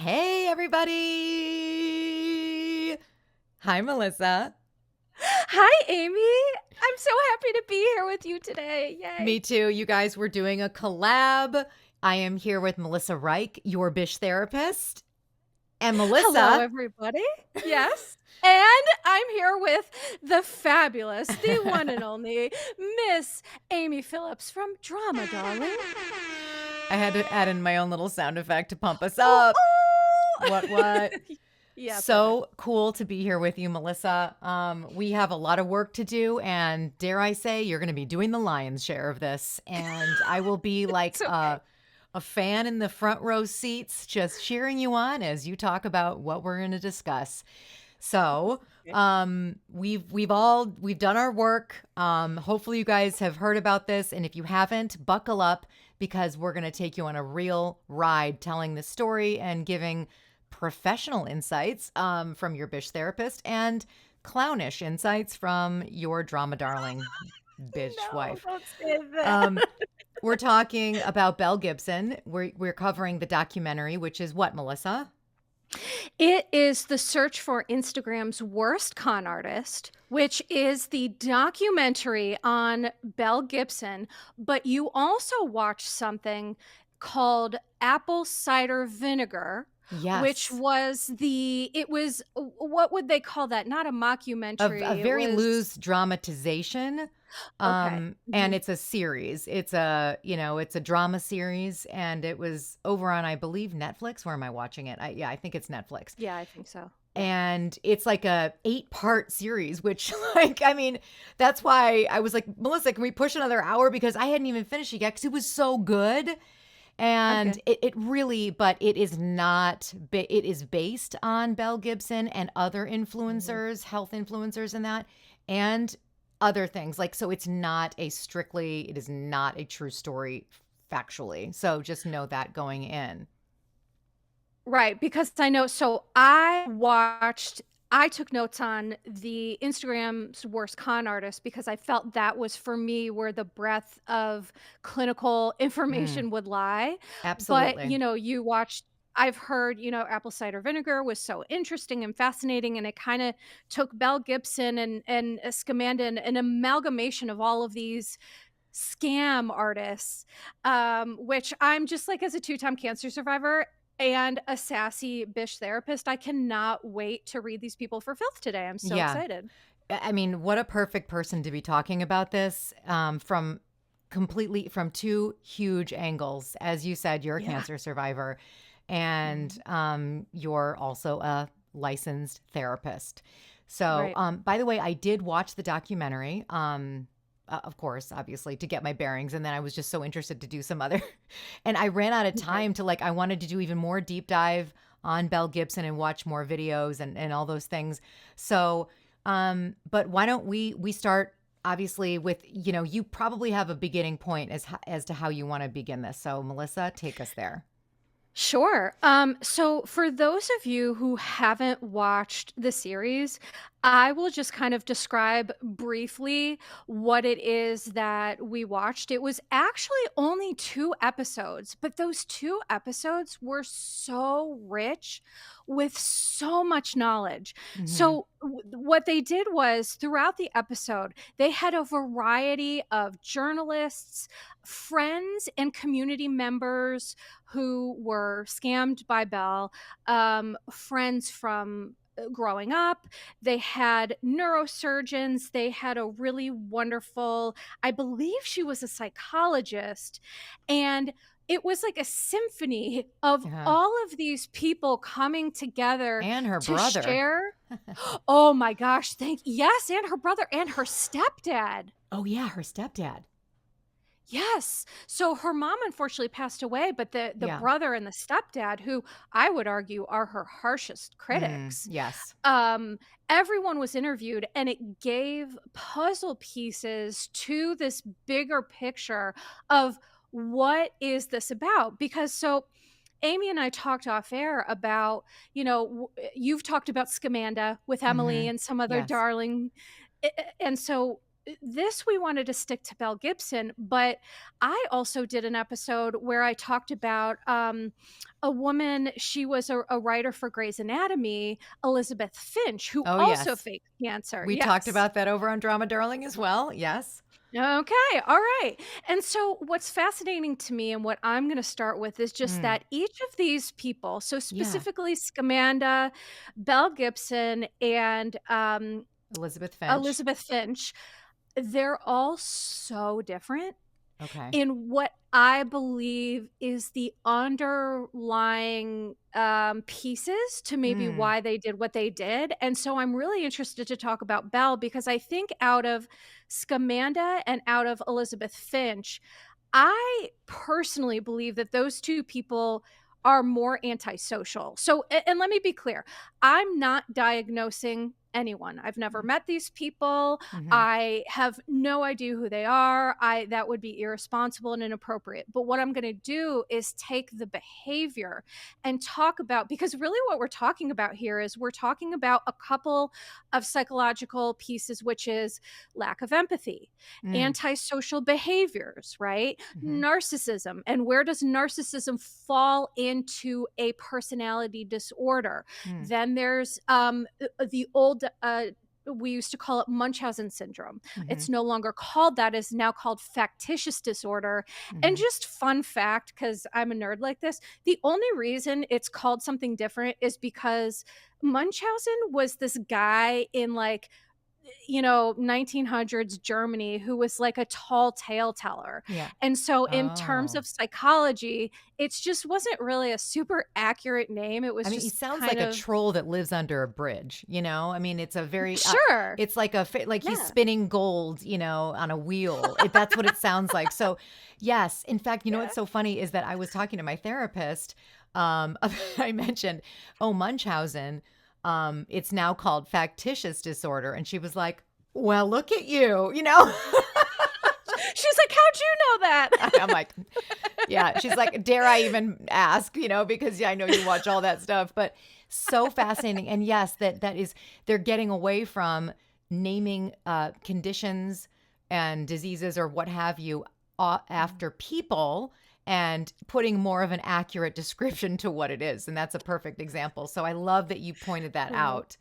Hey, everybody. Hi, Melissa. Hi, Amy. I'm so happy to be here with you today. Me Yay. too. You guys, we're doing a collab. I am here with Melissa Reich, your Bish therapist. And Hello, Melissa, everybody. Yes. And I'm here with the fabulous, the one and only Miss Amy Phillips from Drama Darling. I had to add in my own little sound effect to pump us Oh, up. oh. What? Yeah, perfect. So cool to be here with you, Melissa. We have a lot of work to do, and dare I say, you're going to be doing the lion's share of this. And I will be like It's okay. a fan in the front row seats, just cheering you on as you talk about what we're going to discuss. So, we've done our work. Hopefully you guys have heard about this, and if you haven't, buckle up because we're going to take you on a real ride telling the story and giving professional insights from your Bish therapist and clownish insights from your drama darling Bish No, wife. don't say that. Um, we're talking about Belle Gibson. We're covering the documentary, which is what, Melissa? It is The Search for Instagram's Worst Con Artist, which is the documentary on Belle Gibson, but you also watch something called Apple Cider Vinegar, which Yes. was what would they call that? Not a A mockumentary. It very was loose dramatization. okay. And Mhm. it's a series. It's a drama series, and it was over on, I believe, Netflix. Where am I watching it? I think it's Netflix. Yeah, I think so. Yeah. And it's like a 8-part series, which like, I mean, that's why I was like, Melissa, can we push another hour? Because I hadn't even finished it yet because it was so good. I'm And good. it really, but it is not, it is based on Belle Gibson and other Mhm. influencers, health influencers and that, and other things. Like, so it is not a true story factually. So just know that going in. Right, because I know I took notes on the Instagram's Worst Con Artist because I felt that was for me where the breadth of clinical Mm, information would lie. But, absolutely. I've heard, apple cider vinegar was so interesting and fascinating, and it kind of took Belle Gibson and Scamanda, an amalgamation of all of these scam artists, which I'm just like, as a two-time cancer survivor and a sassy Bish therapist, I cannot wait to read these people for filth today. I'm so Yeah. excited. I mean, what a perfect person to be talking about this from two huge angles. As you said, you're a Yeah. cancer survivor, and Mhm. you're also a licensed therapist. So, Right. by the way, I did watch the documentary. Of course, obviously, to get my bearings, and then I was just so interested to do some other, and I ran out of Right. time to like. I wanted to do even more deep dive on Belle Gibson and watch more videos and all those things. So but why don't we start obviously with, you probably have a beginning point as to how you want to begin this. So Melissa, take us there. Sure. So for those of you who haven't watched the series, I will just kind of describe briefly what it is that we watched. It was actually only 2 episodes, but those 2 episodes were so rich with so much knowledge. Mhm. So what they did was throughout the episode, they had a variety of journalists, friends, and community members who were scammed by Belle, friends from growing up. They had neurosurgeons. They had a really wonderful, I believe she was a psychologist. And it was like a symphony of Uh-huh. all of these people coming together And her to brother. share. Oh my gosh, yes, and her brother and her stepdad. Oh yeah, her stepdad. Yes. So her mom unfortunately passed away, but the Yeah. brother and the stepdad, who I would argue are her harshest critics, Yes. um, everyone was interviewed, and it gave puzzle pieces to this bigger picture of what is this about? Because Amy and I talked off air about, you've talked about Scamanda with Emily Mhm. and some other Yes. darling. And so this we wanted to stick to Belle Gibson, but I also did an episode where I talked about a woman. She was a writer for Grey's Anatomy, Elizabeth Finch, who Oh, also yes. faked cancer. We talked Yes. about that over on Drama Darling as well. Yes. Okay, all right. And so, what's fascinating to me, and what I'm going to start with, is just Mm. that each of these people, so Yeah. specifically Scamanda, Belle Gibson, and Elizabeth Finch. Elizabeth Finch, they're all so different Okay. in what I believe is the underlying pieces to maybe Mm. why they did what they did. And so I'm really interested to talk about Belle, because I think out of Scamanda and out of Elizabeth Finch, I personally believe that those two people are more antisocial. So, and let me be clear, I'm not diagnosing anyone. I've never met these people. Mm-hmm. I have no idea who they are. That would be irresponsible and inappropriate. But what I'm going to do is take the behavior and talk about, because really what we're talking about here is we're talking about a couple of psychological pieces, which is lack of empathy, Mm. antisocial behaviors, right? Mm-hmm. Narcissism. And where does narcissism fall into a personality disorder? Mm. Then there's the old we used to call it Munchausen syndrome. Mm-hmm. It's no longer called that, it's now called factitious disorder. And Mm-hmm. just fun fact, because I'm a nerd like this, the only reason it's called something different is because Munchausen was this guy in like 1900s Germany who was like a tall tale teller. Yeah. And so in terms Oh. of psychology, it's just wasn't really a super accurate name. It I was mean, he just sounds kind like a of troll that lives under a bridge, you know? I mean, it's a very, sure. it's like like he's Yeah. spinning gold, you know, on a wheel. That's what it sounds like. So, yes. In fact, you know Yeah. what's so funny is that I was talking to my therapist. I mentioned, oh, Munchausen. It's now called factitious disorder. And she was like, well, look at you, you know? She's like, "How'd you know that?" I'm like, yeah. She's like, dare I even ask, you know, because yeah, I know you watch all that stuff, but so fascinating. And yes, that is, they're getting away from naming conditions and diseases or what have you after people and putting more of an accurate description to what it is. And that's a perfect example. So I love that you pointed that Cool. out.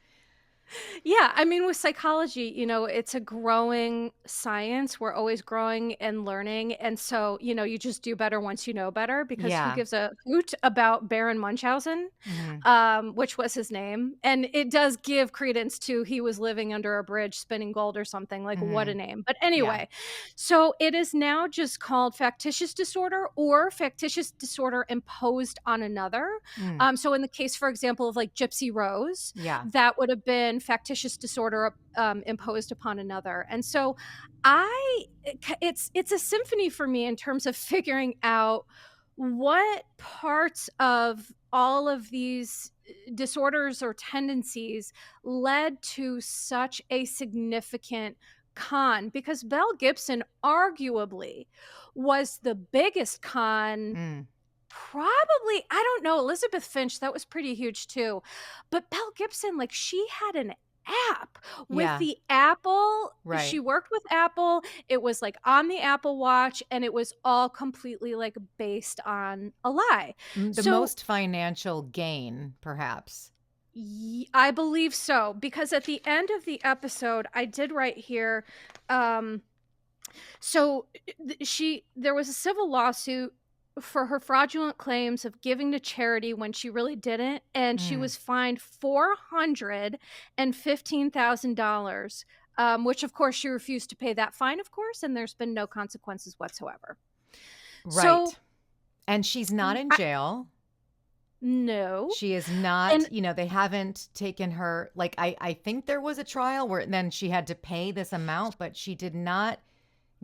Yeah, I mean, with psychology, it's a growing science. We're always growing and learning. And so, you just do better once you know better, because who Yeah. gives a hoot about Baron Munchausen, Hmm. which was his name. And it does give credence to he was living under a bridge spinning gold or something. Like, what Hmm. a name. But Yeah. anyway, so it is now just called factitious disorder or factitious disorder imposed on another. Mm. So in the case, for example, of like Gypsy Rose, Yeah. that would have been factitious disorder imposed upon another. And so I it's a symphony for me in terms of figuring out what parts of all of these disorders or tendencies led to such a significant con, because Belle Gibson arguably was the biggest con. Mm. Probably, I don't know, Elizabeth Finch, that was pretty huge too. But Belle Gibson, like, she had an app with Yeah. the Apple. She Right. worked with Apple. It was like on the Apple Watch, and it was all completely like based on a lie. The So most financial gain, perhaps. I believe so, because at the end of the episode, I did write here. Um, so there was a civil lawsuit for her fraudulent claims of giving to charity when she really didn't, and she Mm. was fined $415,000, which of course she refused to pay that fine, of course, and there's been no consequences whatsoever. So Right. And she's not in I, jail. no, She is not, and you know, they haven't taken her. Like, I think there was a trial where then she had to pay this amount, but she did not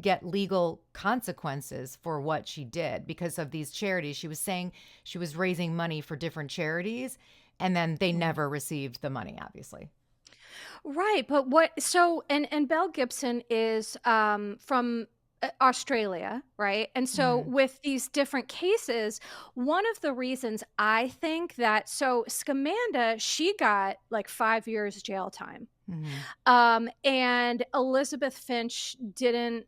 get legal consequences for what she did because of these charities. She was saying she was raising money for different charities, and then they never received the money, obviously. right, but what? So and Belle Gibson is from Australia, right? And so Hmm. with these different cases, one of the reasons I think that, so Scamanda, she got like 5 years jail time. Mhm. And Elizabeth Finch didn't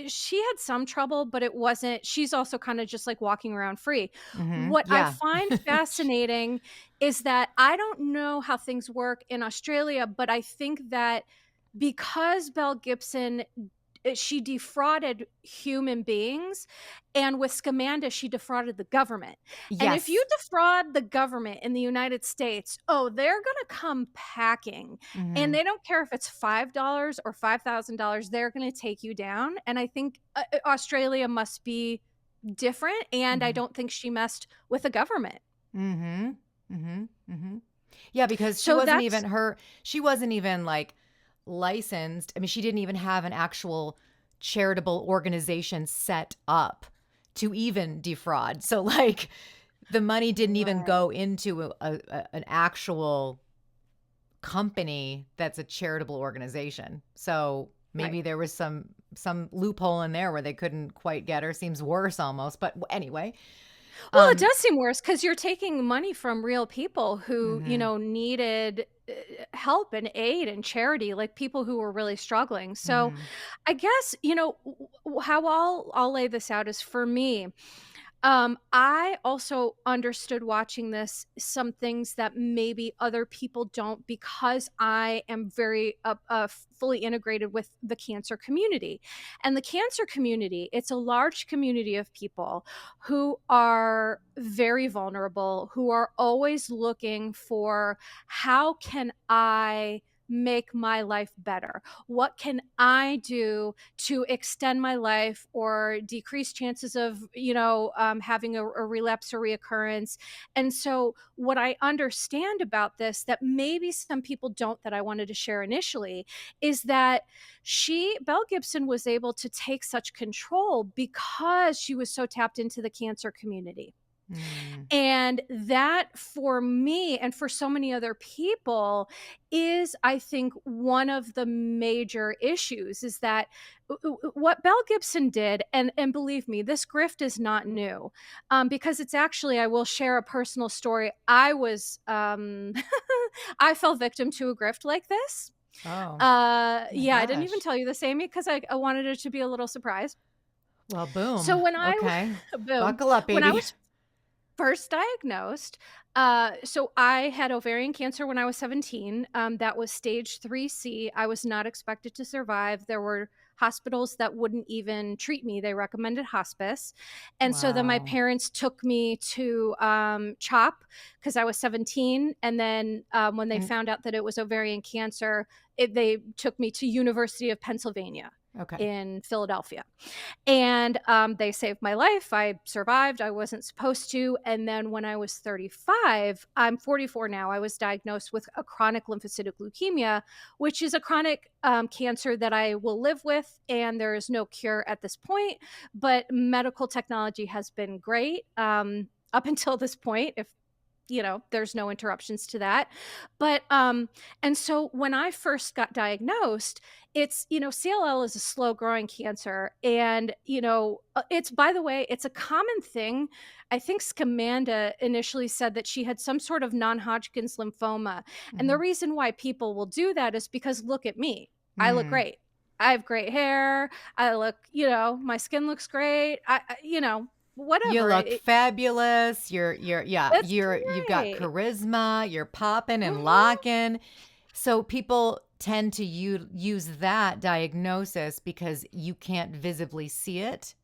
she had some trouble, but it wasn't she's also kinda just, like, walking around free. Mhm. What I Yeah. find fascinating is that I don't know how things work in Australia, but I think that because Belle Gibson she defrauded human beings, and with Scamanda, she defrauded the government. And if you Yes. defraud the government in the United States, oh, they're gonna come packing, and Mhm. they don't care if it's $5 or $5,000, they're gonna take you down, and I think, Australia must be different, and I Mhm. don't think she messed with the government. Mhm. Mhm. Mhm. Yeah, because So that's she wasn't even, like, licensed. I mean, she didn't even have an actual charitable organization set up to even defraud. So, like, the money didn't even right, go into an actual company that's a charitable organization. So, right. maybe there was some loophole in there where they couldn't quite get her. Seems worse almost, but anyway. Well, it Um does seem worse because 'cause you're taking money from real people who, Mhm. needed, help and aid and charity, like, people who were really struggling. So, Mhm. I guess, how I'll lay this out is for me, I also understood watching this some things that maybe other people don't because I am very fully integrated with the cancer community. And the cancer community, it's a large community of people who are very vulnerable, who are always looking for how can I make my life better? What can I do to extend my life or decrease chances of having a relapse or reoccurrence? And so what I understand about this that maybe some people don't, that I wanted to share initially, is that Belle Gibson was able to take such control because she was so tapped into the cancer community. Mm. And that for me and for so many other people is, I think, one of the major issues is that what Belle Gibson did, and believe me, this grift is not new, because it's actually, I will share a personal story. I fell victim to a grift like this. Oh, my Yeah, I didn't even gosh. tell you this, Amy, because I wanted it to be a little surprise. Well, So boom. when I Okay. boom, Buckle up, when I baby. was first diagnosed, so I had ovarian cancer when I was 17. That was stage 3C. I was not expected to survive. There were hospitals that wouldn't even treat me. They recommended hospice. And so then my Wow. parents took me to CHOP because I was 17. And then when they And found out that it was ovarian cancer, they took me to University of Pennsylvania okay. in Philadelphia. And they saved my life. I survived. I wasn't supposed to. And then when I was 35, I'm 44 now, I was diagnosed with a chronic lymphocytic leukemia, which is a chronic cancer that I will live with. And there is no cure at this point. But medical technology has been great up until this point. If there's no interruptions to that. But and so when I first got diagnosed, it's CLL is a slow growing cancer, and it's, by the way, it's a common thing. I think Scamanda initially said that she had some sort of non-Hodgkin's lymphoma, and the Mhm. reason why people will do that is because look at me. I look Mhm. great. I have great hair. I look, my skin looks great. You Whatever. look fabulous. You're yeah, That's you've got right. charisma, you're popping and Mhm. locking. So people tend to use that diagnosis because you can't visibly see it.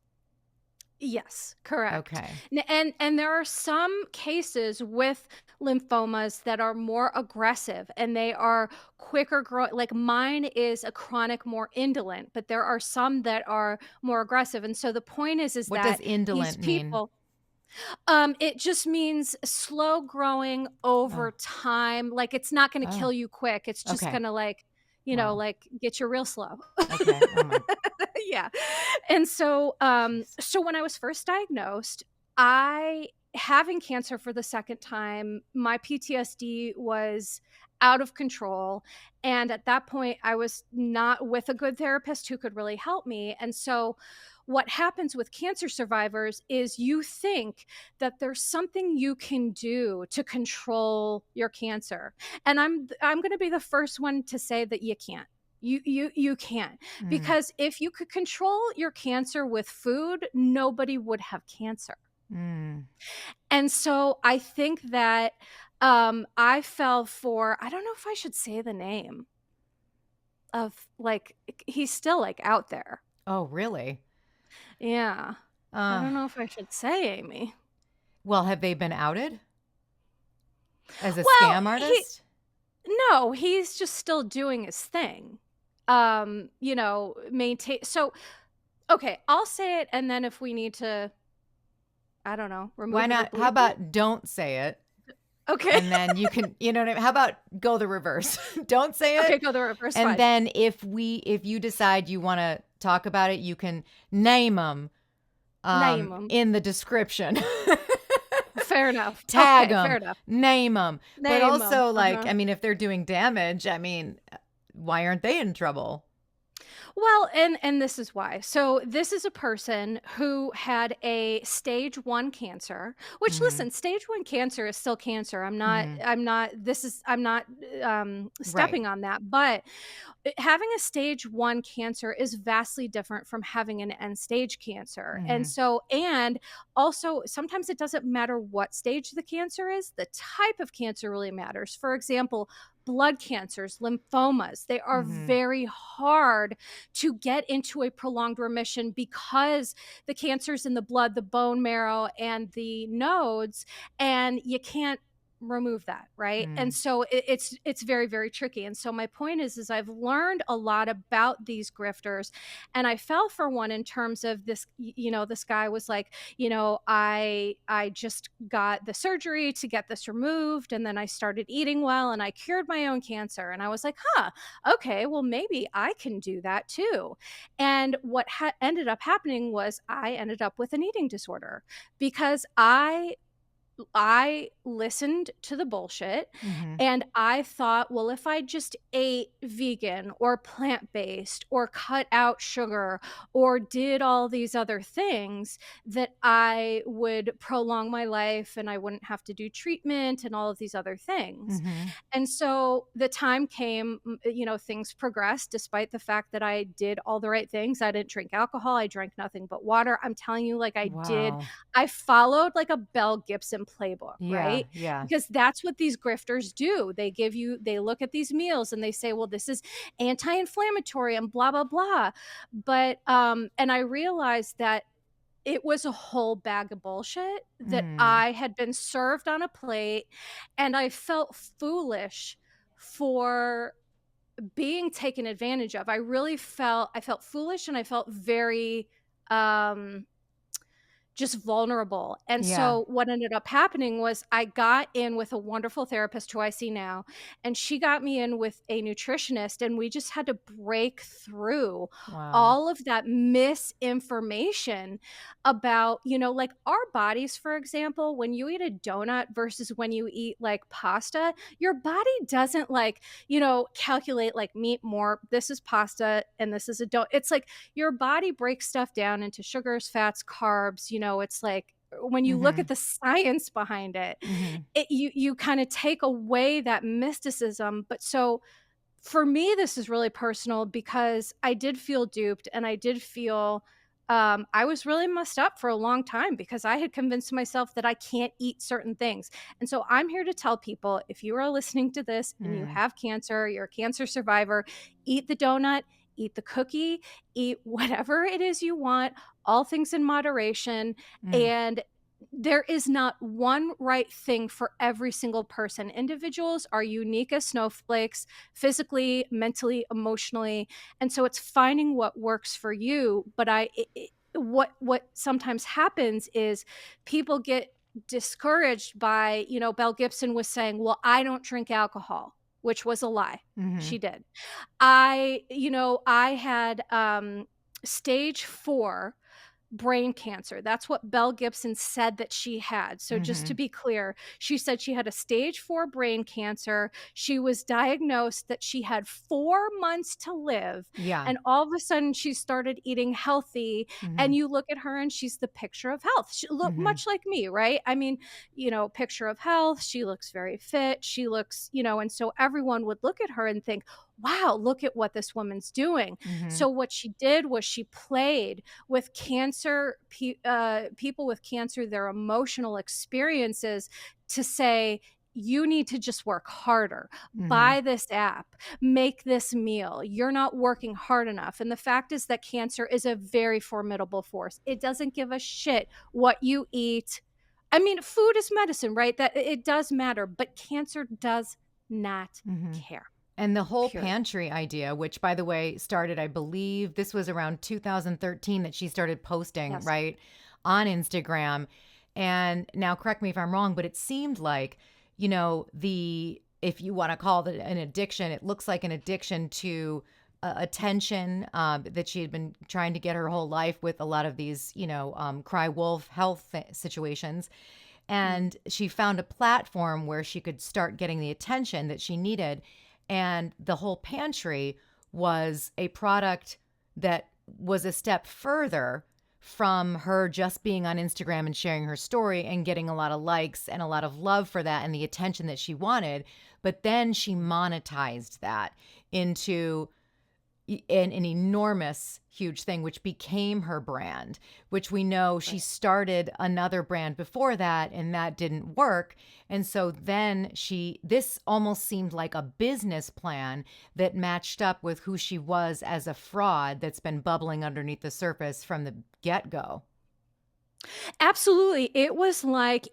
Yes, correct. Okay. And there are some cases with lymphomas that are more aggressive and they are quicker growing. Like mine is a chronic, more indolent, but there are some that are more aggressive. And so the point is What does that these indolent mean? people, it just means slow growing Oh. over time. Like it's not going to Oh. kill you quick. It's just Okay. going to Wow. like get you real slow. Okay. Oh my. Yeah. And so Jeez. so when I was first diagnosed, I having cancer for the second time, my PTSD was out of control, and at that point I was not with a good therapist who could really help me. And so what happens with cancer survivors is you think that there's something you can do to control your cancer. And I'm going to be the first one to say that you can't. You can't, Mm, because if you could control your cancer with food, nobody would have cancer. mm. And so I think that I fell for, I don't know if I should say the name of, like, he's still like out there. Oh, really? Yeah. I Uh, don't know if I should say Amy. well, have they been outed as a Well, scam he artist? no, he's just still doing his thing. Maintain, so okay, I'll say it, and then if we need to, I don't know, Why remove it or not? How bleep it. about don't say it? Okay. And then you can, you know what I mean? How about go the reverse? Don't say Okay, it. go the reverse, And fine. then if you decide you want to talk about it, you can name them Name him. in the description. Fair enough. Tag Okay, fair them, enough. name them. But Name him. also, like, Uh-huh. I mean, if they're doing damage, I mean, why aren't they in trouble? Well, and this is why. So this is a person who had a stage 1 cancer, which, Hmm. listen, stage 1 cancer is still cancer. Hmm. I'm not Right. stepping on that, but having a stage 1 cancer is vastly different from having an end stage cancer. And Hmm. so, and also, sometimes it doesn't matter what stage the cancer is, the type of cancer really matters. For example, blood cancers, lymphomas, they are Hmm. very hard to get into a prolonged remission because the cancer's in the blood, the bone marrow, and the nodes, and you can't remove that, right? And Mm. so it's very, very tricky. And so my point is I've learned a lot about these grifters, and I fell for one in terms of this. This guy was like, I just got the surgery to get this removed, and then I started eating well, and I cured my own cancer. And I was like, huh, okay, well, maybe I can do that too. And what ended up happening was I ended up with an eating disorder because I listened to the bullshit, Hmm. and I thought, well, if I just ate vegan or plant based or cut out sugar or did all these other things, that I would prolong my life and I wouldn't have to do treatment and all of these other things. Hmm. And so the time came, things progressed despite the fact that I did all the right things. I didn't drink alcohol, I drank nothing but water. I'm telling you, like, Wow. I followed like a Belle Gibson playbook, Yeah. right? Yeah. Because that's what these grifters do. They look at these meals and they say, well, this is anti-inflammatory and blah, blah, blah. But, and I realized that it was a whole bag of bullshit that Mm. I had been served on a plate, and I felt foolish for being taken advantage of. I felt foolish, and I felt very, um just vulnerable. And Yeah. so what ended up happening was I got in with a wonderful therapist who I see now, and she got me in with a nutritionist, and we just had to break through Wow. all of that misinformation about, like, our bodies. For example, when you eat a donut versus when you eat like pasta, your body doesn't, like, calculate like meat more. This is pasta and this is a donut. It's like your body breaks stuff down into sugars, fats, carbs. It's like when you look at Hmm. the science behind it, Hmm. you kind of take away that mysticism. But so for me, this is really personal because I did feel duped, and I did feel I was really messed up for a long time because I had convinced myself that I can't eat certain things. And so I'm here to tell people, if you are listening to this and you Mm. have cancer, you're a cancer survivor, eat the donut, eat the cookie, eat whatever it is you want, all things in moderation. Mm. And there is not one right thing for every single person. Individuals are unique as snowflakes, physically, mentally, emotionally. And so it's finding what works for you. But what sometimes happens is people get discouraged by, Belle Gibson was saying, well, I don't drink alcohol, which was a lie. Hmm. She did. I had stage 4 brain cancer. That's what Belle Gibson said that she had. So just to Mhm. be clear, she said she had a stage 4 brain cancer. She was diagnosed that she had 4 months to live, Yeah. and all of a sudden she started eating healthy, and Mhm. you look at her and she's the picture of health. She look Mhm. much like me, right? I mean, picture of health. She looks very fit. She looks, and so everyone would look at her and think, wow, look at what this woman's doing. Mhm. So what she did was she played with people with cancer, their emotional experiences, to say, you need to just work harder. Mhm. Buy this app, make this meal. You're not working hard enough. And the fact is that cancer is a very formidable force. It doesn't give a shit what you eat. I mean, food is medicine, right? That it does matter, but cancer does not Mhm. care. And the whole Period. pantry idea, which by the way started, I believe this was around 2013 that she started posting, Yes. right, on Instagram. And now correct me if I'm wrong, but it seemed like, the if you want to call it an addiction, it looks like an addiction to attention that she had been trying to get her whole life with a lot of these, cry wolf health situations. Mm. And she found a platform where she could start getting the attention that she needed. And the whole pantry was a product that was a step further from her just being on Instagram and sharing her story and getting a lot of likes and a lot of love for that and the attention that she wanted. But then she monetized that into an enormous huge thing, which became her brand, which we know she Right. started another brand before that and that didn't work. And so then this almost seemed like a business plan that matched up with who she was as a fraud that's been bubbling underneath the surface from the get-go. Absolutely. It was like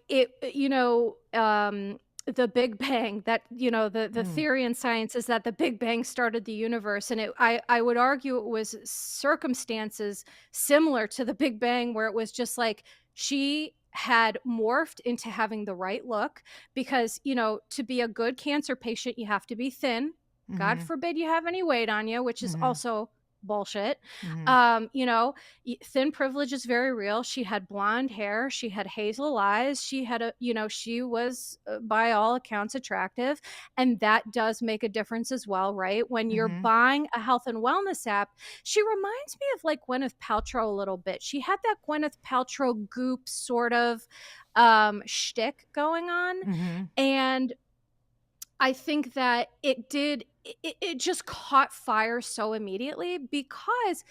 the Big Bang, that, the Mm, theory in science is that the Big Bang started the universe. And I would argue it was circumstances similar to the Big Bang, where it was just like she had morphed into having the right look, because, to be a good cancer patient, you have to be thin. God mhm, forbid you have any weight on you, which is mhm, also bullshit. mhm, You know, thin privilege is very real. She had blonde hair, she had hazel eyes, she had she was, by all accounts, attractive, and that does make a difference as well, right? When you're mhm. buying a health and wellness app, she reminds me of like Gwyneth Paltrow a little bit. She had that Gwyneth Paltrow goop sort of shtick going on, Mhm. and I think that it just caught fire so immediately, because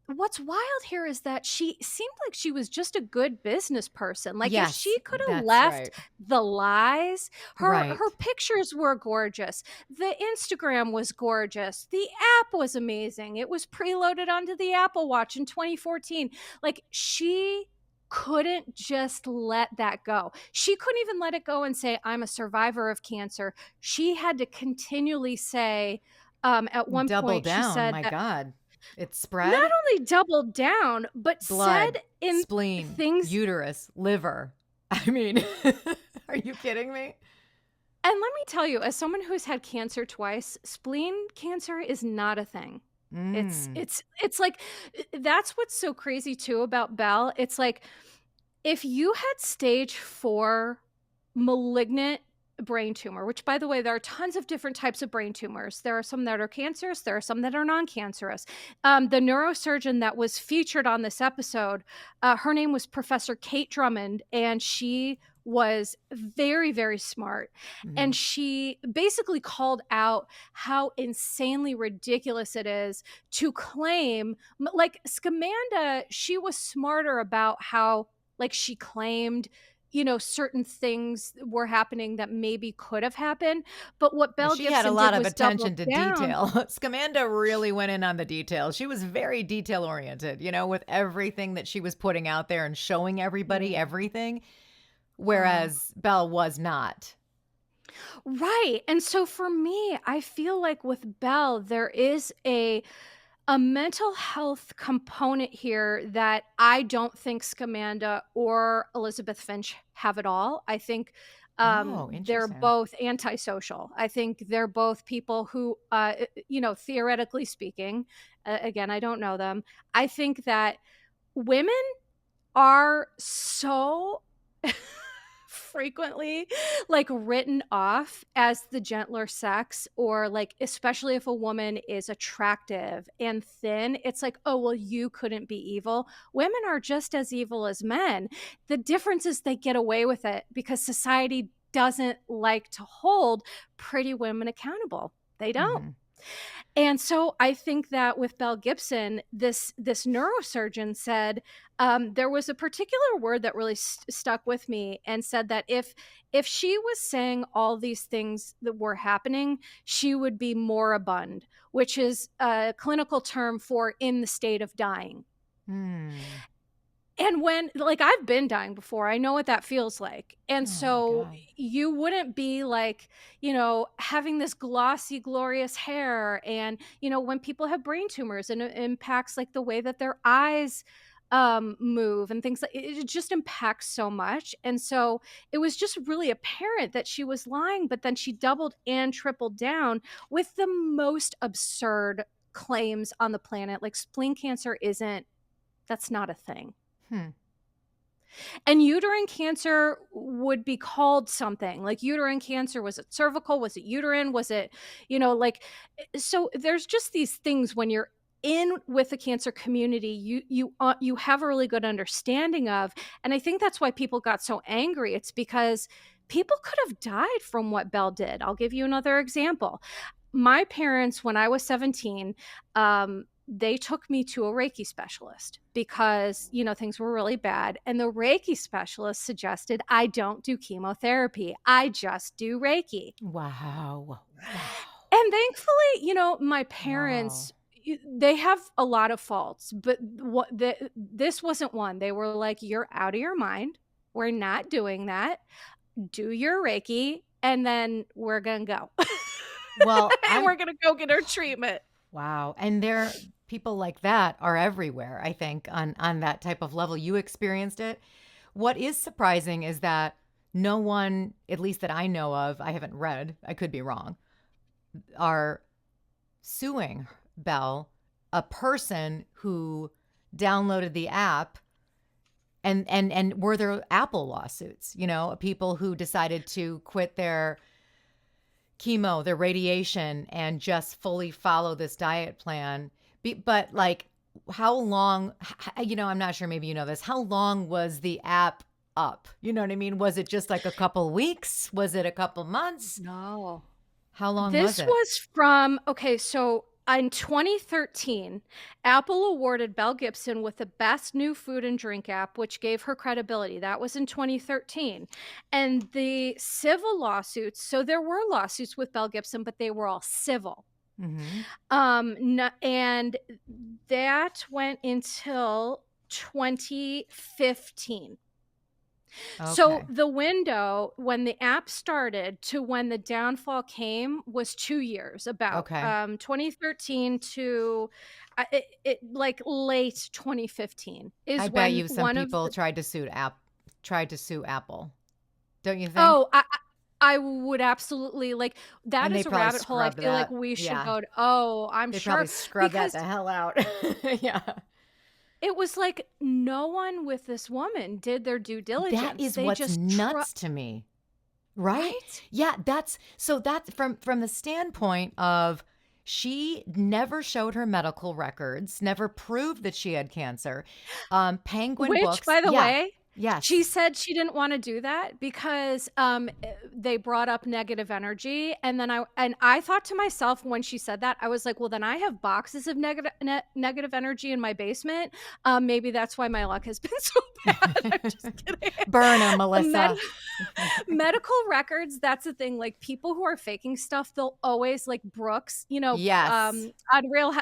what's wild here is that she seemed like she was just a good business person. Like, if Yes, she could have that's left right. the lies, her Right. pictures were gorgeous. The Instagram was gorgeous. The app was amazing. It was preloaded onto the Apple Watch in 2014. Like, she couldn't just let that go. She couldn't even let it go and say, I'm a survivor of cancer. She had to continually say, at one Double point, she down, said my that God. It not spread? only doubled down, but said Blood, in spleen, things. uterus, liver. I mean, are you kidding me? And let me tell you, as someone who's had cancer twice, spleen cancer is not a thing. It's Mm. it's it's like, that's what's so crazy too about Belle. It's like, if you had stage 4 malignant brain tumor, which, by the way, there are tons of different types of brain tumors. There are some that are cancerous, there are some that are non-cancerous. The neurosurgeon that was featured on this episode, her name was Professor Kate Drummond, and she was very, very smart. And Mhm. she basically called out how insanely ridiculous it is to claim, like Scamanda, she was smarter about how, like, she claimed, certain things were happening that maybe could have happened. But what Yeah, Belle she had a Gibson lot did of was double attention to down. detail. Scamanda really went in on the details. She was very detail oriented, with everything that she was putting out there and showing everybody Yeah. everything, Oh. whereas Belle was not. Right. And so for me, I feel like with Belle, there is a mental health component here that I don't think Scamanda or Elizabeth Finch have at all. I think Oh, they're interesting. both antisocial. I think they're both people who, theoretically speaking, again, I don't know them. I think that women are so frequently like written off as the gentler sex, or like especially if a woman is attractive and thin, it's like, oh well, you couldn't be evil. Women are just as evil as men. The difference is they get away with it because society doesn't like to hold pretty women accountable. They don't. Mm-hmm. And so I think that with Belle Gibson, this neurosurgeon said, there was a particular word that really stuck with me, and said that if she was saying all these things that were happening, she would be moribund, which is a clinical term for in the state of dying. Mm. And when, like, I've been dying before, I know what that feels like. And Oh my so God. you wouldn't be like, having this glossy, glorious hair. And, when people have brain tumors, and it impacts like the way that their eyes move and things, like it just impacts so much. And so it was just really apparent that she was lying, but then she doubled and tripled down with the most absurd claims on the planet. Like, spleen cancer isn't, that's not a thing. Hmm. And uterine cancer would be called something like uterine cancer. Was it cervical? Was it uterine? Was it, like, so there's just these things when you're in with the cancer community, you have a really good understanding of. And I think that's why people got so angry. It's because people could have died from what Belle did. I'll give you another example. My parents, when I was 17, they took me to a Reiki specialist because, things were really bad. And the Reiki specialist suggested I don't do chemotherapy. I just do Reiki. Wow. Wow. And thankfully, my Wow. parents, they have a lot of faults, but this wasn't one. They were like, you're out of your mind. We're not doing that. Do your Reiki, and then we're going to go. Well, And I'm we're going to go get our treatment. wow. And there people like that are everywhere, I think, on that type of level. You experienced it. What is surprising is that no one, at least that I know of, I haven't read, I could be wrong, are suing Belle, a person who downloaded the app, and were there Apple lawsuits, people who decided to quit their chemo, their radiation, and just fully follow this diet plan. But like, how long, I'm not sure, maybe you know this, how long was the app up? You know what I mean? Was it just like a couple weeks? Was it a couple months? No. How long was This it? was from, okay, so in 2013, Apple awarded Belle Gibson with the best new food and drink app, which gave her credibility. That was in 2013. And the civil lawsuits, so there were lawsuits with Belle Gibson, but they were all civil. Mm-hmm. And that went until 2015. So Okay. the window when the app started to when the downfall came was 2 years, about Okay. 2013 to like late 2015 I is bet when you some one of people the tried to sue Apple. Don't you think? oh I would absolutely, like, that And they is a probably rabbit hole I scrubbed feel like that. we should Yeah. go to. Oh, I'm They probably sure, scrubbed that because the hell out. Yeah. it was like no one with this woman did their due That diligence. is They what's just nuts to me. Right? right? Yeah, that's from the standpoint of she never showed her medical records, never proved that she had cancer. Penguin Which, Books, by the yeah. way, she Yes. said she didn't wanna do that because, they brought up negative energy, and then I thought to myself when she said that, I was like, "Well, then I have boxes of negative energy in my basement. Maybe that's why my luck has been so bad." I'm just kidding. Burn 'em, Med Melissa. Medical records, that's the thing, like, people who are faking stuff, they'll always, like Brooks, Yes. on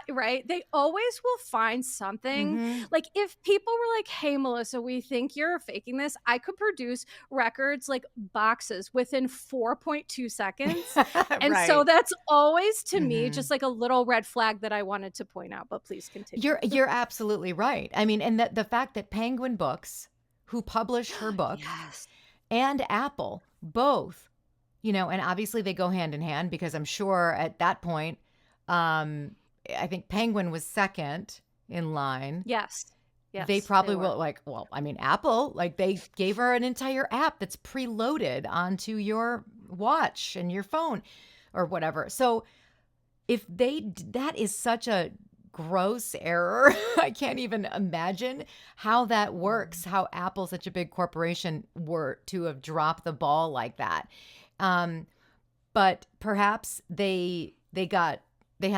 right? They always will find something. Mhm. Like, if people were like, "Hey, Melissa, we think you're faking this," I could produce records, like boxes, within 4.2 seconds. And so Right. that's always, to me, Mhm. just like a little red flag that I wanted to point out, but please continue. You're absolutely right. I mean, and the fact that Penguin Books, who published her book, Yes. and Apple, both, and obviously they go hand in hand because I'm sure at that point, um, I think Penguin was second in line. Yes. they Yes, they probably were. will, like, well, I mean, Apple, like, they gave her an entire app that's preloaded onto your watch and your phone or whatever. So if that is such a gross error. I can't even imagine how that works, how Apple, such a big corporation, were to have dropped the ball like that. Um, but perhaps they had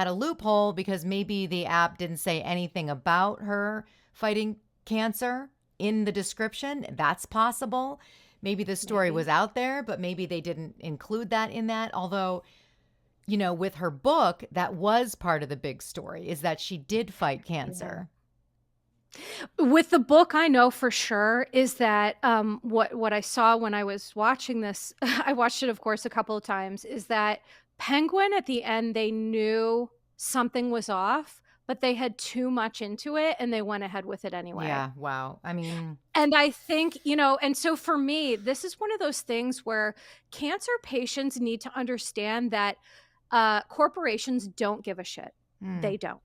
a loophole because maybe the app didn't say anything about her fighting cancer in the description. That's possible. Maybe the story Maybe. was out there, but maybe they didn't include that in that. Although, with her book, that was part of the big story, is that she did fight Yeah. cancer. With the book, I know for sure is that what I saw when I was watching this, I watched it, of course, a couple of times, is that Penguin at the end, they knew something was off, but they had too much into it and they went ahead with it anyway. Yeah, wow. I mean, And I think, and so for me, this is one of those things where cancer patients need to understand that corporations don't give a shit. mm, They don't.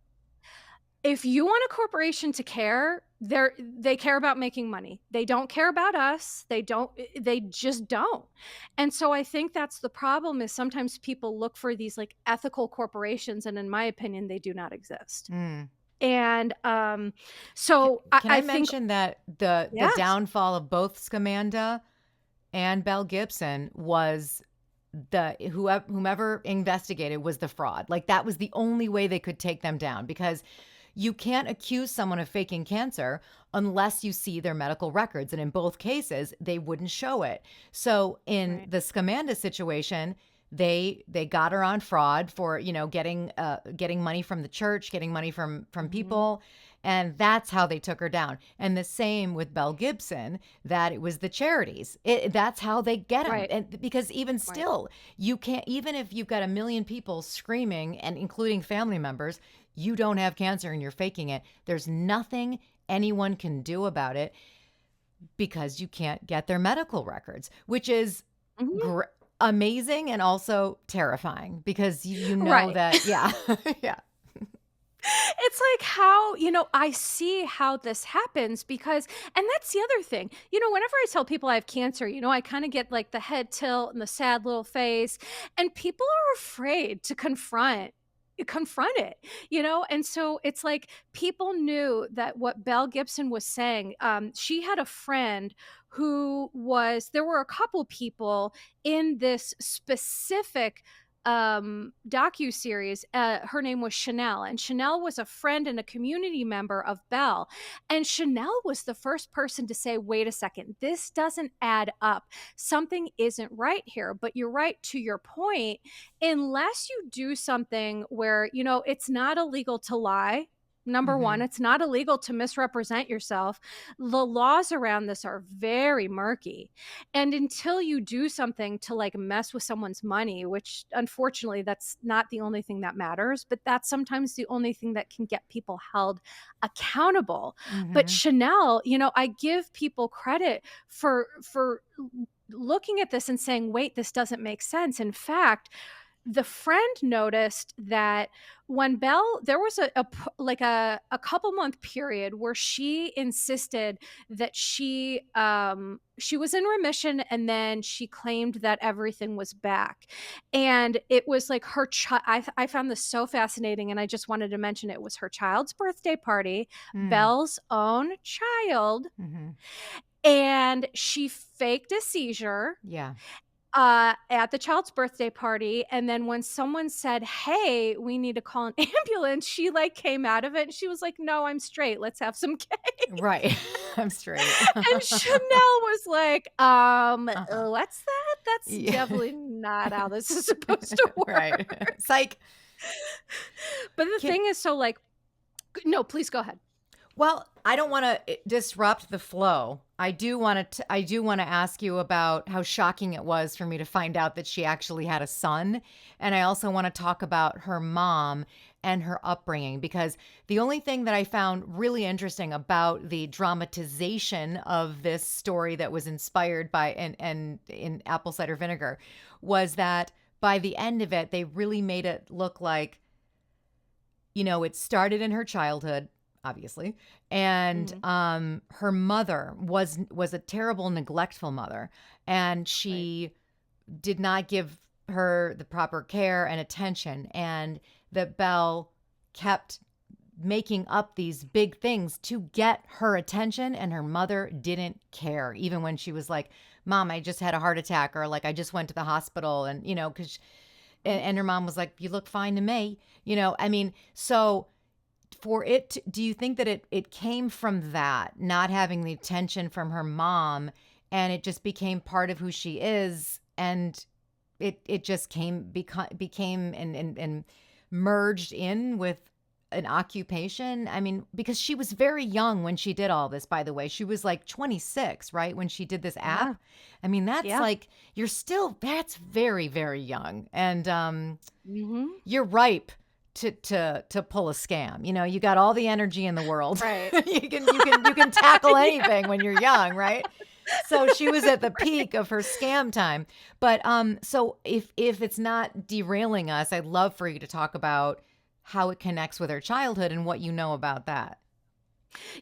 If you want a corporation to care, they care about making money. They don't care about us. They just don't. And so I think that's the problem, is sometimes people look for these like ethical corporations, and in my opinion, they do not exist. mm. And so Can I I think, mention that the yes. downfall of both Scamanda and Belle Gibson was the whomever investigated was the fraud. Like, that was the only way they could take them down, because you can't accuse someone of faking cancer unless you see their medical records, and in both cases they wouldn't show it. So in Right. the Scamanda situation, they got her on fraud for, getting money from the church, getting money from Mhm. people, and that's how they took her down. And the same with Belle Gibson, that it was the charities. That's how they get them. Right. And because even Right. still, you can't, even if you've got a million people screaming, and including family members, you don't have cancer and you're faking it. There's nothing anyone can do about it because you can't get their medical records, which is Mhm. amazing and also terrifying, because you know Right. that, yeah, yeah. It's like how, I see how this happens because, and that's the other thing, whenever I tell people I have cancer, I kind of get like the head tilt and the sad little face, and people are afraid to confront it, and so it's like people knew that what Belle Gibson was saying. She had a friend there were a couple people in this specific docu-series. Her name was Chanel, and Chanel was a friend and a community member of Belle, and Chanel was the first person to say, wait a second, this doesn't add up, something isn't right here. But you're right, to your point, unless you do something where it's not illegal to lie. Number one, Hmm. it's not illegal to misrepresent yourself. The laws around this are very murky. And until you do something to like mess with someone's money, which unfortunately that's not the only thing that matters, but that's sometimes the only thing that can get people held accountable. But Hmm. Chanel, I give people credit for looking at this and saying, wait, this doesn't make sense. In fact, the friend noticed that when Belle, there was a couple month period where she insisted that she was in remission, and then she claimed that everything was back. And it was like her child. I found this so fascinating, and I just wanted to mention it was her child's birthday party, Mm. Belle's own child, Hmm. and she faked a seizure Yeah. at the child's birthday party. And then when someone said, hey, we need to call an ambulance, she like came out of it and she was like, no, I'm straight. Let's have some cake. Right. I'm straight. And Chanel was like, Uh-huh. what's that? That's Yeah. definitely not how this is supposed to Right. work. Psych. But the Can thing is, so like, no, please go ahead. Well, I don't want to disrupt the flow. I do want to ask you about how shocking it was for me to find out that she actually had a son, and I also want to talk about her mom and her upbringing, because the only thing that I found really interesting about the dramatization of this story that was inspired by and in apple cider vinegar was that by the end of it they really made it look like, it started in her childhood. obviously. And Mhm. her mother was a terrible, neglectful mother, and Right. she did not give her the proper care and attention, and that Belle kept making up these big things to get her attention, and her mother didn't care, even when she was like, "Mom, I just had a heart attack," or like, "I just went to the hospital," and because and her mom was like, "You look fine to me," I mean, so do you think that it came from that, not having the attention from her mom, and it just became part of who she is, and it just became and merged in with an occupation? I mean, because she was very young when she did all this, by the way. She was like 26, right? When she did this app. Yeah. I mean, that's Yeah. like that's very, very young. And Mhm. you're ripe to pull a scam. You got all the energy in the world. Right. You can tackle Yeah. anything when you're young, right? So she was at the peak of her scam time. But so if it's not derailing us, I'd love for you to talk about how it connects with her childhood and what you know about that.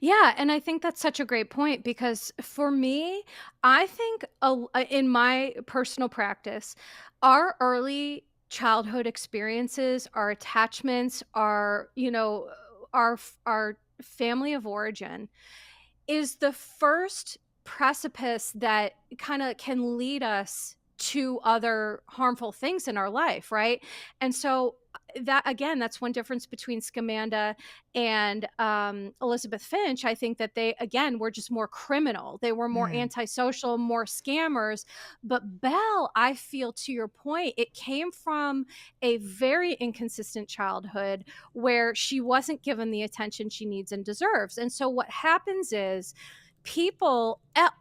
Yeah, and I think that's such a great point because for me, I think in my personal practice, our early childhood experiences, our attachments, our family of origin is the first precipice that kind of can lead us to other harmful things in our life, right? And so that again, that's one difference between Scamanda and Elizabeth Finch. I think that they again were just more criminal. They were more Mm, antisocial, more scammers. But Belle, I feel to your point, it came from a very inconsistent childhood where she wasn't given the attention she needs and deserves. And so what happens is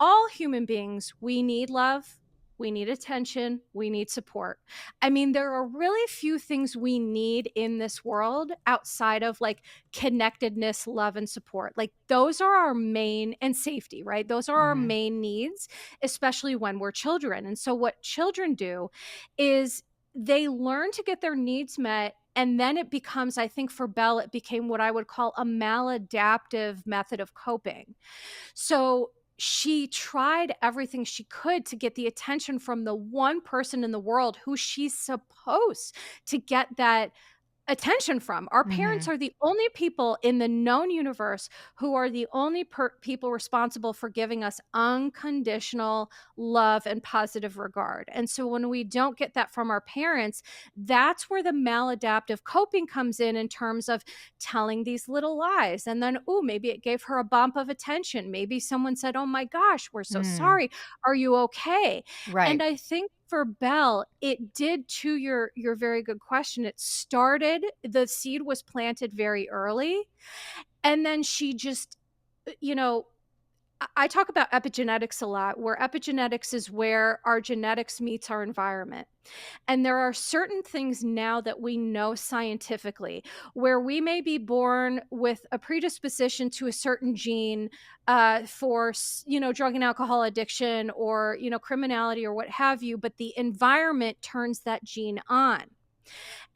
all human beings, we need love, we need attention, we need support. I mean, there are really few things we need in this world outside of like connectedness, love, and support. Like, those are our main, and safety, right? Those are our mhm, main needs, especially when we're children. And so, what children do is they learn to get their needs met. And then it becomes, I think for Belle, it became what I would call a maladaptive method of coping. So she tried everything she could to get the attention from the one person in the world who she's supposed to get that attention from. Our parents mhm, are the only people in the known universe who are the only people responsible for giving us unconditional love and positive regard. And so when we don't get that from our parents, that's where the maladaptive coping comes in terms of telling these little lies. And then, oh, maybe it gave her a bump of attention. Maybe someone said, "Oh my gosh, we're so mm, sorry. Are you okay?" And right. I think for Belle, it did, to your very good question. It started, the seed was planted very early, and then she just, you know, I talk about epigenetics a lot, where epigenetics is where our genetics meets our environment. And there are certain things now that we know scientifically where we may be born with a predisposition to a certain gene drug and alcohol addiction or, criminality or what have you, but the environment turns that gene on.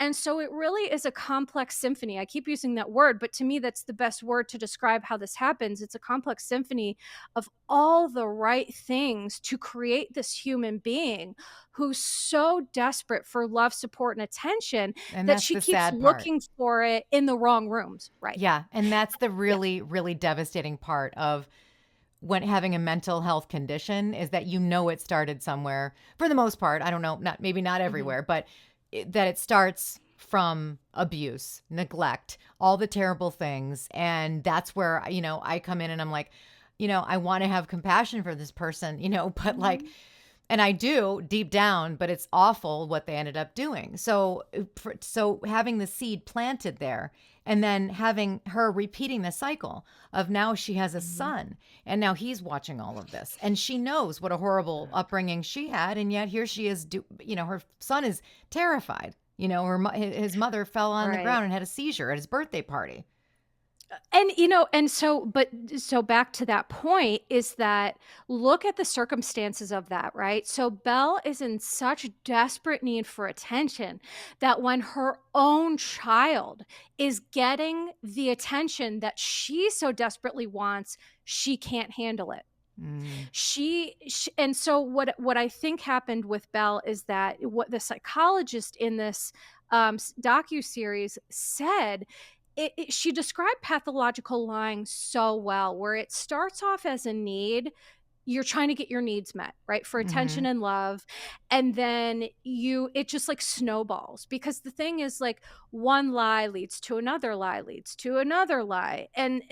And so it really is a complex symphony. I keep using that word, but to me, that's the best word to describe how this happens. It's a complex symphony of all the right things to create this human being who's so desperate for love, support, and attention And that that's she the keeps sad part. looking for it in the wrong rooms. Right. Yeah, and that's the Yeah. really, really devastating part of when having a mental health condition, is that it started somewhere. For the most part, I don't know, not maybe not Hmm. everywhere, but that it starts from abuse, neglect, all the terrible things, and that's where I come in and I'm like, I want to have compassion for this person, but like, Hmm. and I do deep down, but it's awful what they ended up doing. So, so having the seed planted there, and then having her repeating the cycle of, now she has a Hmm. son, and now he's watching all of this, and she knows what a horrible upbringing she had, and yet here she is. Her son is terrified. His mother fell on the Right. ground and had a seizure at his birthday party. And, and so back to that point is that look at the circumstances of that, right? So Belle is in such desperate need for attention that when her own child is getting the attention that she so desperately wants, she can't handle it. Mm, And so what I think happened with Belle is that what the psychologist in this docu series said, she described pathological lying so well, where it starts off as a need. You're trying to get your needs met, right? For attention mhm. and love. And then it just like snowballs, because the thing is, like, one lie leads to another lie, leads to another lie. And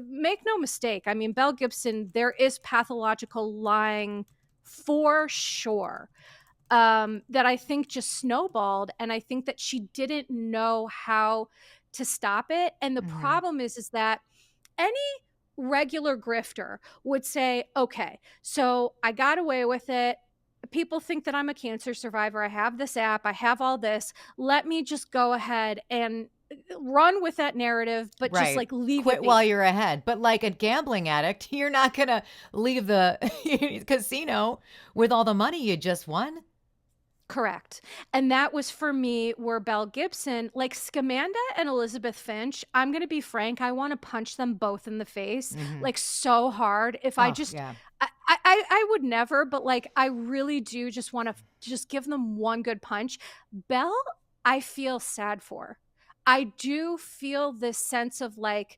make no mistake, I mean, Belle Gibson, there is pathological lying for sure, that I think just snowballed, and I think that she didn't know how to stop it. And the Mhm. problem is that any regular grifter would say, "Okay, so I got away with it. People think that I'm a cancer survivor. I have this app. I have all this. Let me just go ahead and run with that narrative, but just Right. like leave it Quit while be." you're ahead. But like a gambling addict, you're not gonna leave the casino with all the money you just won. Correct. And that was for me where Belle Gibson, like Scamanda and Elizabeth Finch, I'm going to be frank, I want to punch them both in the face, Mhm. like so hard. If I Oh, just, yeah. I would never, but like I really do just want to just give them one good punch. Belle, I feel sad for. I do feel this sense of like,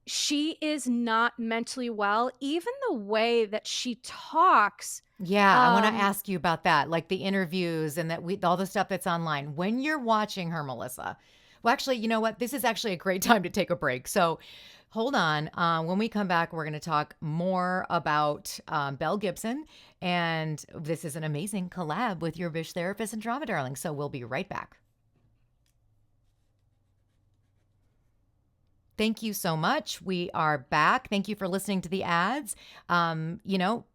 she is not mentally well. Even the way that she talks, Yeah, I wanna um, ask you about that, like the interviews and that we all the stuff that's online. When you're watching her, Melissa, well, actually, you know what? This is actually a great time to take a break. So hold on. When we come back, we're going to talk more about Belle Gibson. And this is an amazing collab with your Bish therapist and drama darling. So we'll be right back. Thank you so much. We are back. Thank you for listening to the ads.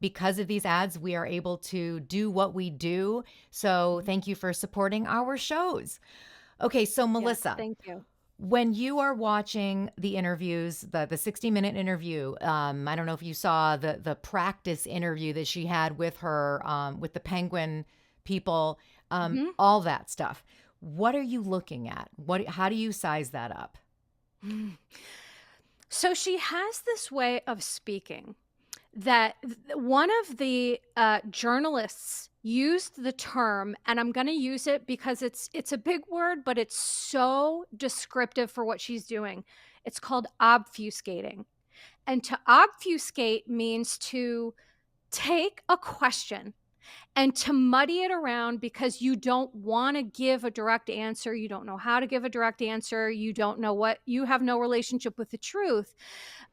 Because of these ads, we are able to do what we do. So thank you for supporting our shows. Okay, so yes, Melissa, thank you. when you are watching the interviews, the 60-minute interview, I don't know if you saw the practice interview that she had with her with the Penguin people, Mhm. all that stuff. What are you looking at? How do you size that up? So she has this way of speaking that one of the journalists used the term, and I'm going to use it because it's a big word, but it's so descriptive for what she's doing. It's called obfuscating. And to obfuscate means to take a question and to muddy it around because you don't want to give a direct answer. You don't know how to give a direct answer. You don't know what, you have no relationship with the truth.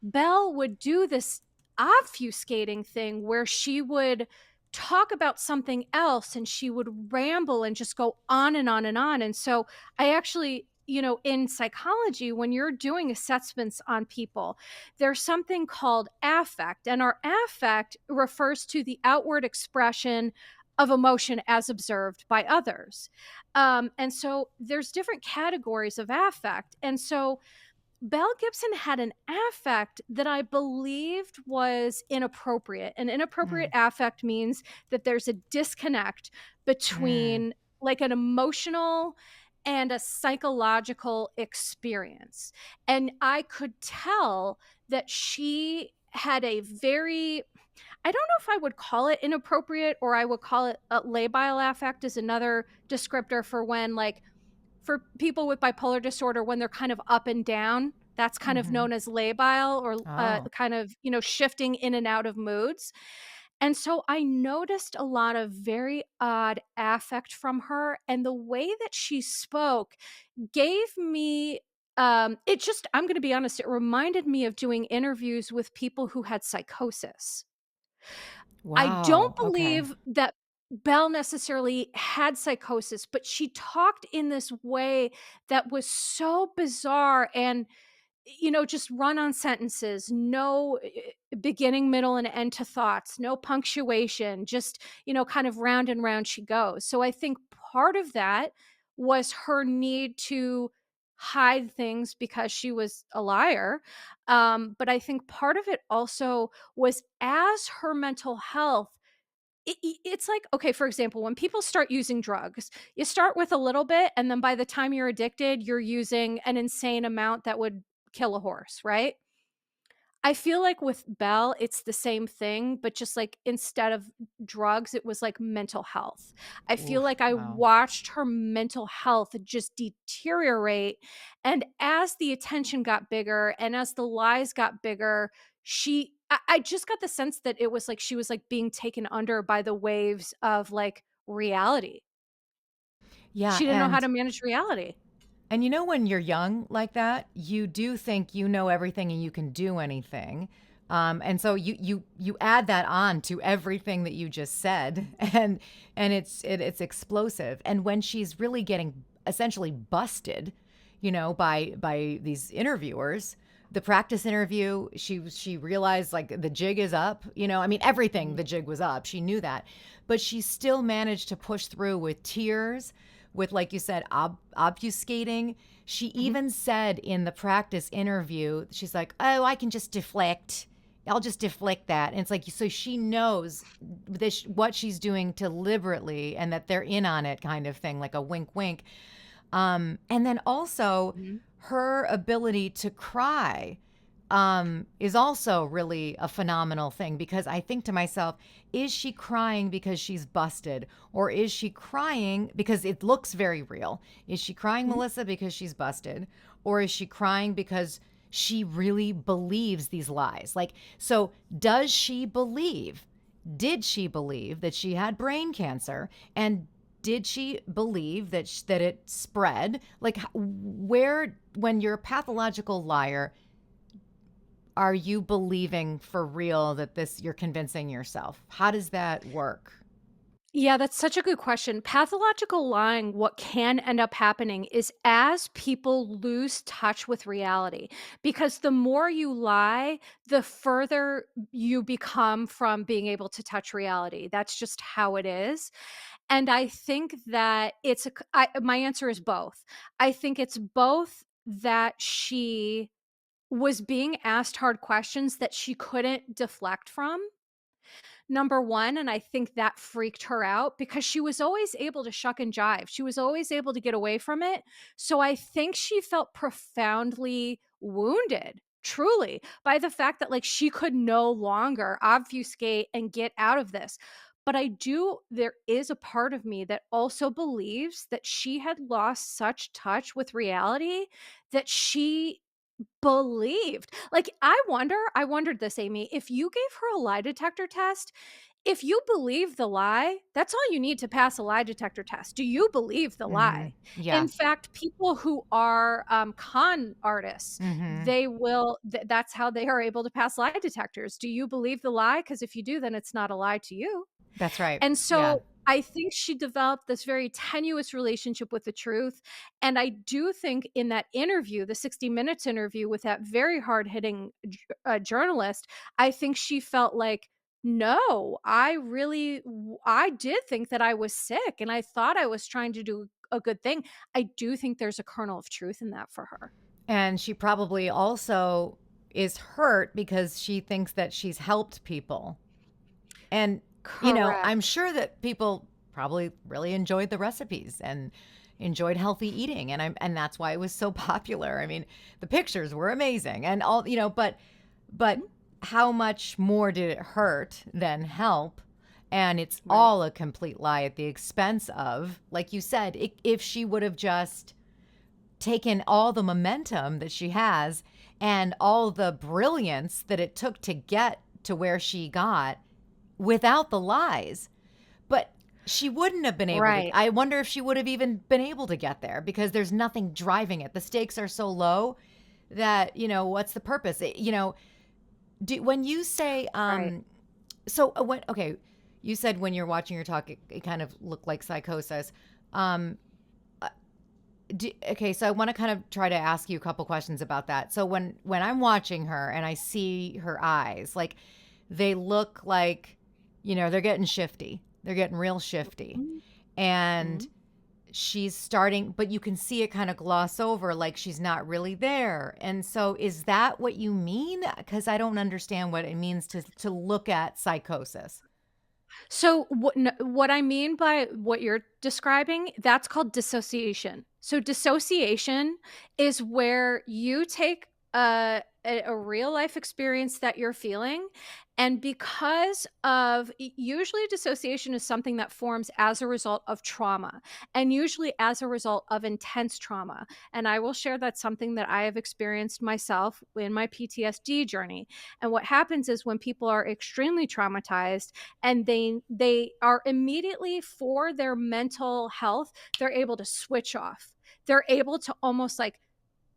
Belle would do this obfuscating thing where she would talk about something else and she would ramble and just go on and on and on. And so I actually, in psychology, when you're doing assessments on people, there's something called affect. And our affect refers to the outward expression of emotion as observed by others. And so there's different categories of affect. And so Belle Gibson had an affect that I believed was inappropriate. An inappropriate Mm, affect means that there's a disconnect mm, between like an emotional and a psychological experience. And I could tell that she had a very, I don't know if I would call it inappropriate, or I would call it a labile affect is another descriptor for when, like, for people with bipolar disorder, when they're kind of up and down, that's kind of hmm. known as labile, or Oh. kind of, shifting in and out of moods. And so I noticed a lot of very odd affect from her. And the way that she spoke gave me, it just, I'm going to be honest, it reminded me of doing interviews with people who had psychosis. I don't Wow. Okay. believe that Belle necessarily had psychosis, but she talked in this way that was so bizarre and, just run on sentences, no beginning, middle, and end to thoughts, no punctuation, just, kind of round and round she goes. So I think part of that was her need to hide things because she was a liar. But I think part of it also was, as her mental health, it's like, okay, for example, when people start using drugs, you start with a little bit, and then by the time you're addicted, you're using an insane amount that would kill a horse, right? I feel like with Belle, it's the same thing, but just like instead of drugs, it was like mental health. I feel Oof, like I wow. watched her mental health just deteriorate. And as the attention got bigger and as the lies got bigger, I just got the sense that it was like she was like being taken under by the waves of like reality. Yeah, She didn't know how to manage reality. and you know when you're young like that, you do think you know everything and you can do anything. And so you add that on to everything that you just said, and it's explosive. And when she's really getting essentially busted, by these interviewers, the practice interview, she realized like the jig is up. I mean everything, Mhm. the jig was up. She knew that, but she still managed to push through with tears, with, like you said, obfuscating. She Mhm. even said in the practice interview, she's like, "Oh, I can just deflect. I'll just deflect that." And it's like, so she knows this, what she's doing deliberately, and that they're in on it, kind of thing, like a wink, wink. And then also Mhm. her ability to cry is also really a phenomenal thing, because I think to myself, is she crying because she's busted, or is she crying because it looks very real? Is she crying, Mhm. Melissa, because she's busted, or is she crying because she really believes these lies? Like, so does she believe? Did she believe that she had brain cancer, and did she believe that that it spread? Like, where, when you're a pathological liar, are you believing for real that this, you're convincing yourself? How does that work? Yeah, that's such a good question. Pathological lying, what can end up happening is as people lose touch with reality, because the more you lie, the further you become from being able to touch reality. That's just how it is. And I think that my answer is both. I think it's both that she was being asked hard questions that she couldn't deflect from, number 1, and I think that freaked her out because she was always able to shuck and jive. She was always able to get away from it. So I think she felt profoundly wounded, truly, by the fact that like she could no longer obfuscate and get out of this. But there is a part of me that also believes that she had lost such touch with reality that she believed. Like, I wondered this, Amy, if you gave her a lie detector test, if you believe the lie, that's all you need to pass a lie detector test. Do you believe the Mm-hmm. lie? Yeah. In fact, people who are con artists, Mm-hmm. that's how they are able to pass lie detectors. Do you believe the lie? Because if you do, then it's not a lie to you. That's right. And Yeah. so I think she developed this very tenuous relationship with the truth. And I do think in that interview, the 60 Minutes interview with that very hard hitting journalist, I think she felt like, no, I did think that I was sick and I thought I was trying to do a good thing. I do think there's a kernel of truth in that for her. And she probably also is hurt because she thinks that she's helped people. And, I'm Correct. sure that people probably really enjoyed the recipes and enjoyed healthy eating. And that's why it was so popular. I mean, the pictures were amazing and all, but Mhm. how much more did it hurt than help? And it's Right. all a complete lie at the expense of, like you said, if she would have just taken all the momentum that she has and all the brilliance that it took to get to where she got without the lies. But she wouldn't have been able to. Right. I wonder if she would have even been able to get there, because there's nothing driving it. The stakes are so low that, what's the purpose? When you say, Right. okay, you said when you're watching her talk, it kind of looked like psychosis. Um, okay, so I want to kind of try to ask you a couple questions about that. So when I'm watching her and I see her eyes, like they look like, they're getting shifty. They're getting real shifty. Mhm. And Mhm. she's starting, but you can see it kind of gloss over like she's not really there. And so is that what you mean? Because I don't understand what it means to look at psychosis. So what I mean by what you're describing, that's called dissociation. So dissociation is where you take a real life experience that you're feeling, and because of usually dissociation is something that forms as a result of trauma, and usually as a result of intense trauma. And I will share that's something that I have experienced myself in my PTSD journey. And what happens is when people are extremely traumatized, and they are immediately, for their mental health, they're able to switch off. They're able to almost like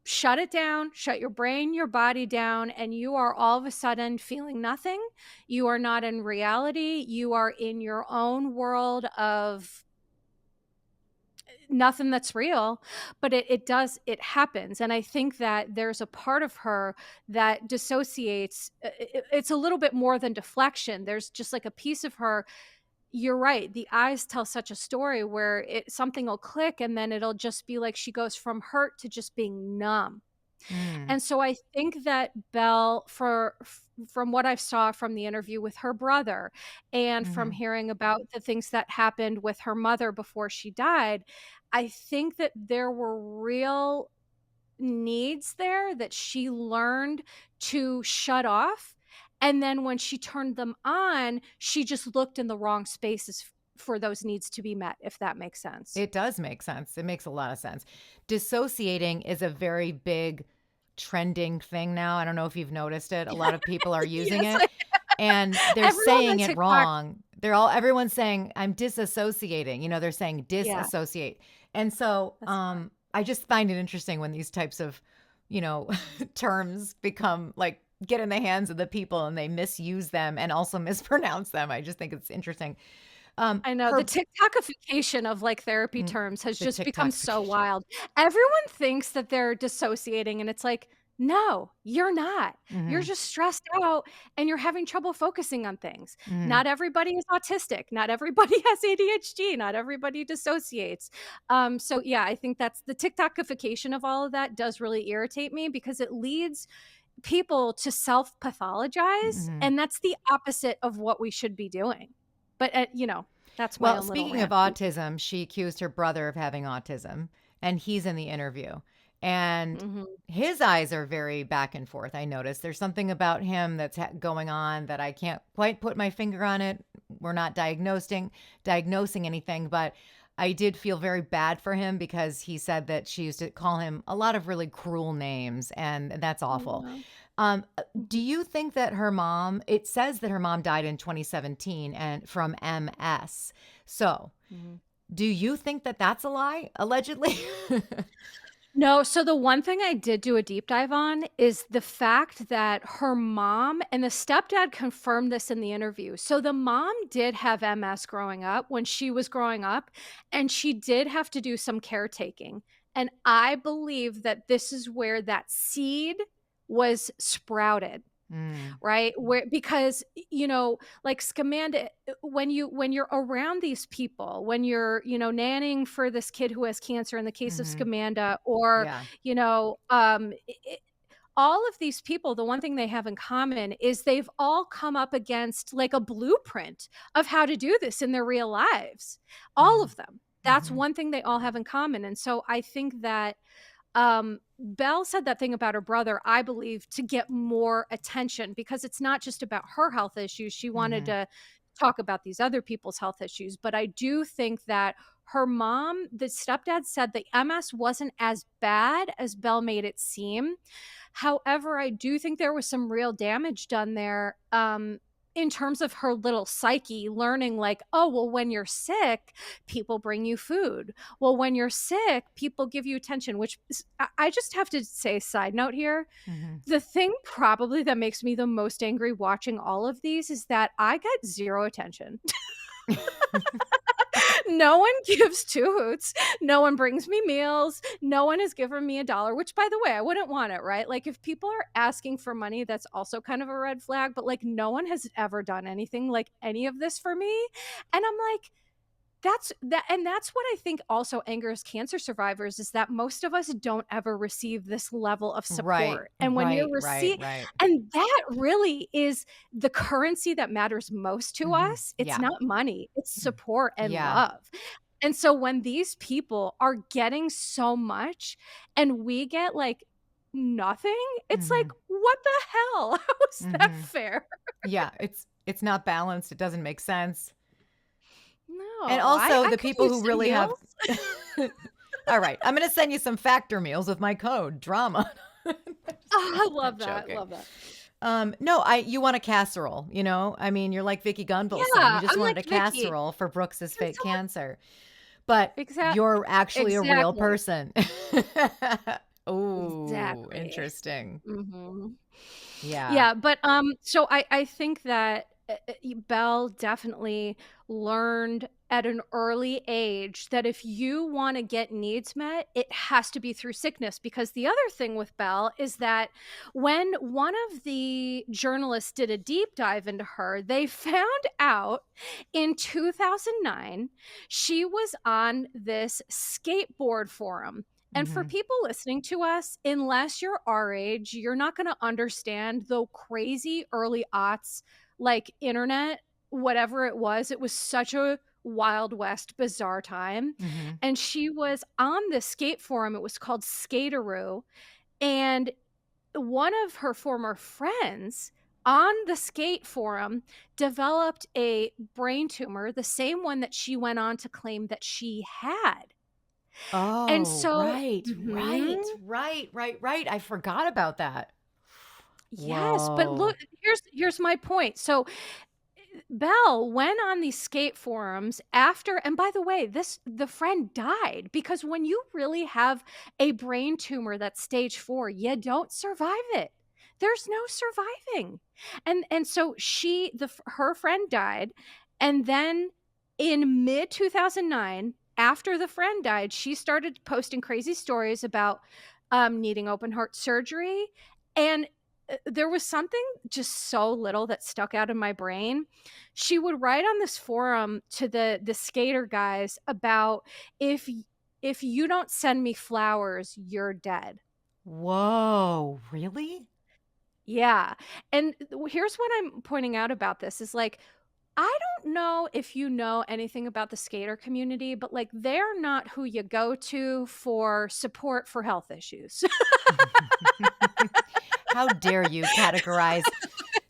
shut it down, shut your brain, your body down, and you are all of a sudden feeling nothing. You are not in reality. You are in your own world of nothing that's real. But it happens. And I think that there's a part of her that dissociates. It's a little bit more than deflection. There's just like a piece of her. You're right. The eyes tell such a story where something will click, and then it'll just be like she goes from hurt to just being numb. Mm, And so I think that Belle, from what I saw from the interview with her brother, and from hmm. hearing about the things that happened with her mother before she died, I think that there were real needs there that she learned to shut off. And then when she turned them on, she just looked in the wrong spaces for those needs to be met, if that makes sense. It does make sense. It makes a lot of sense. Dissociating is a very big trending thing now. I don't know if you've noticed it. A lot of people are using Yes, it and they're everyone on saying it TikTok. wrong. Everyone's saying I'm disassociating. They're saying Yeah, disassociate. And so that's I just find it interesting when these types of, terms become like get in the hands of the people and they misuse them and also mispronounce them. I just think it's interesting. I know the Her TikTokification of like therapy mm, terms has the just become so TikTokification. wild. Everyone thinks that they're dissociating, and it's like, no, you're not. You're Mhm. just stressed out and you're having trouble focusing on things. Mhm. Not everybody is autistic. Not everybody has ADHD. Not everybody dissociates. So yeah, I think that's the TikTokification of all of that does really irritate me because it leads people to self pathologize, Mhm. and that's the opposite of what we should be doing. But that's my Well, own little speaking of rant. autism, she accused her brother of having autism, and he's in the interview. And Mhm. his eyes are very back and forth. I noticed there's something about him that's going on that I can't quite put my finger on it. We're not diagnosing anything, but I did feel very bad for him because he said that she used to call him a lot of really cruel names, and that's awful. Yeah. Do Mhm. you think that her mom, it says that her mom died in 2017 and from MS. So, Mhm. do you think that that's a lie, allegedly? No, so the one thing I did do a deep dive on is the fact that her mom and the stepdad confirmed this in the interview. So the mom did have MS growing up when she was growing up, and she did have to do some caretaking. And I believe that this is where that seed was sprouted. Mm, Right? Where because, like Scamanda, when you're around these people, when you're, nannying for this kid who has cancer in the case of mhm. Scamanda, or, Yeah. all of these people, the one thing they have in common is they've all come up against like a blueprint of how to do this in their real lives. All Mhm. of them. That's Mhm. one thing they all have in common. And so I think that Belle said that thing about her brother, I believe, to get more attention because it's not just about her health issues. She wanted Mhm. to talk about these other people's health issues. But I do think that her mom, the stepdad said that MS wasn't as bad as Belle made it seem. However, I do think there was some real damage done there. In terms of her little psyche, learning like, oh, well, when you're sick, people bring you food. Well, when you're sick, people give you attention, which I just have to say, side note here, Mhm. the thing probably that makes me the most angry watching all of these is that I get zero attention. No one gives two hoots. No one brings me meals. No one has given me $1, which by the way, I wouldn't want it, right? Like if people are asking for money, that's also kind of a red flag, but like no one has ever done anything like any of this for me. And I'm like, That's what I think also angers cancer survivors, is that most of us don't ever receive this level of Right, support. And when you're right, right, right. and that really is the currency that matters most to us. It's Yeah. not money, it's Mm. support and Yeah. love. And so when these people are getting so much and we get like nothing, it's like, Mhm. what the hell? How is that Mhm. fair? Yeah, it's not balanced, it doesn't make sense. And No, also I the could people use who some really have meals. All right, I'm gonna send you some Factor meals with my code DRAMA. Just Oh, I kidding, I'm love that, joking. love that. No, I you want a casserole, you know? I mean, you're like Vicky Gunvalson, you Yeah, just I'm wanted like a Vicky. casserole for Brooks's Can fake someone cancer, but exact you're actually a real exactly, person. Ooh, exactly. interesting. Mhm. Yeah. Yeah, but, so I think that, Belle definitely learned at an early age that if you wanna get needs met, it has to be through sickness, because the other thing with Belle is that when one of the journalists did a deep dive into her, they found out in 2009 she was on this skateboard forum. And for Mhm. people listening to us, unless you're our age, you're not going to understand the crazy early aughts, like internet, whatever it was. It was such a Wild West, bizarre time. Mhm. And she was on this skate forum. It was called Skateroo. And one of her former friends on the skate forum developed a brain tumor, the same one that she went on to claim that she had. And Oh, so right, mhm. right, right, right, right. I forgot about that. Yes, but look, Whoa. here's my point. So, Belle went on these skate forums after, and by the way, this the friend died, because when you really have a brain tumor that's stage 4, you don't survive it. There's no surviving. And so her friend died, and then in mid 2009, after the friend died, she started posting crazy stories about needing open heart surgery. And there was something just so little that stuck out in my brain. She would write on this forum to the skater guys about, if you don't send me flowers, you're dead. Whoa, really? Yeah. And here's what I'm pointing out about this is like, I don't know if you know anything about the skater community, but like they're not who you go to for support for health issues. How dare you categorize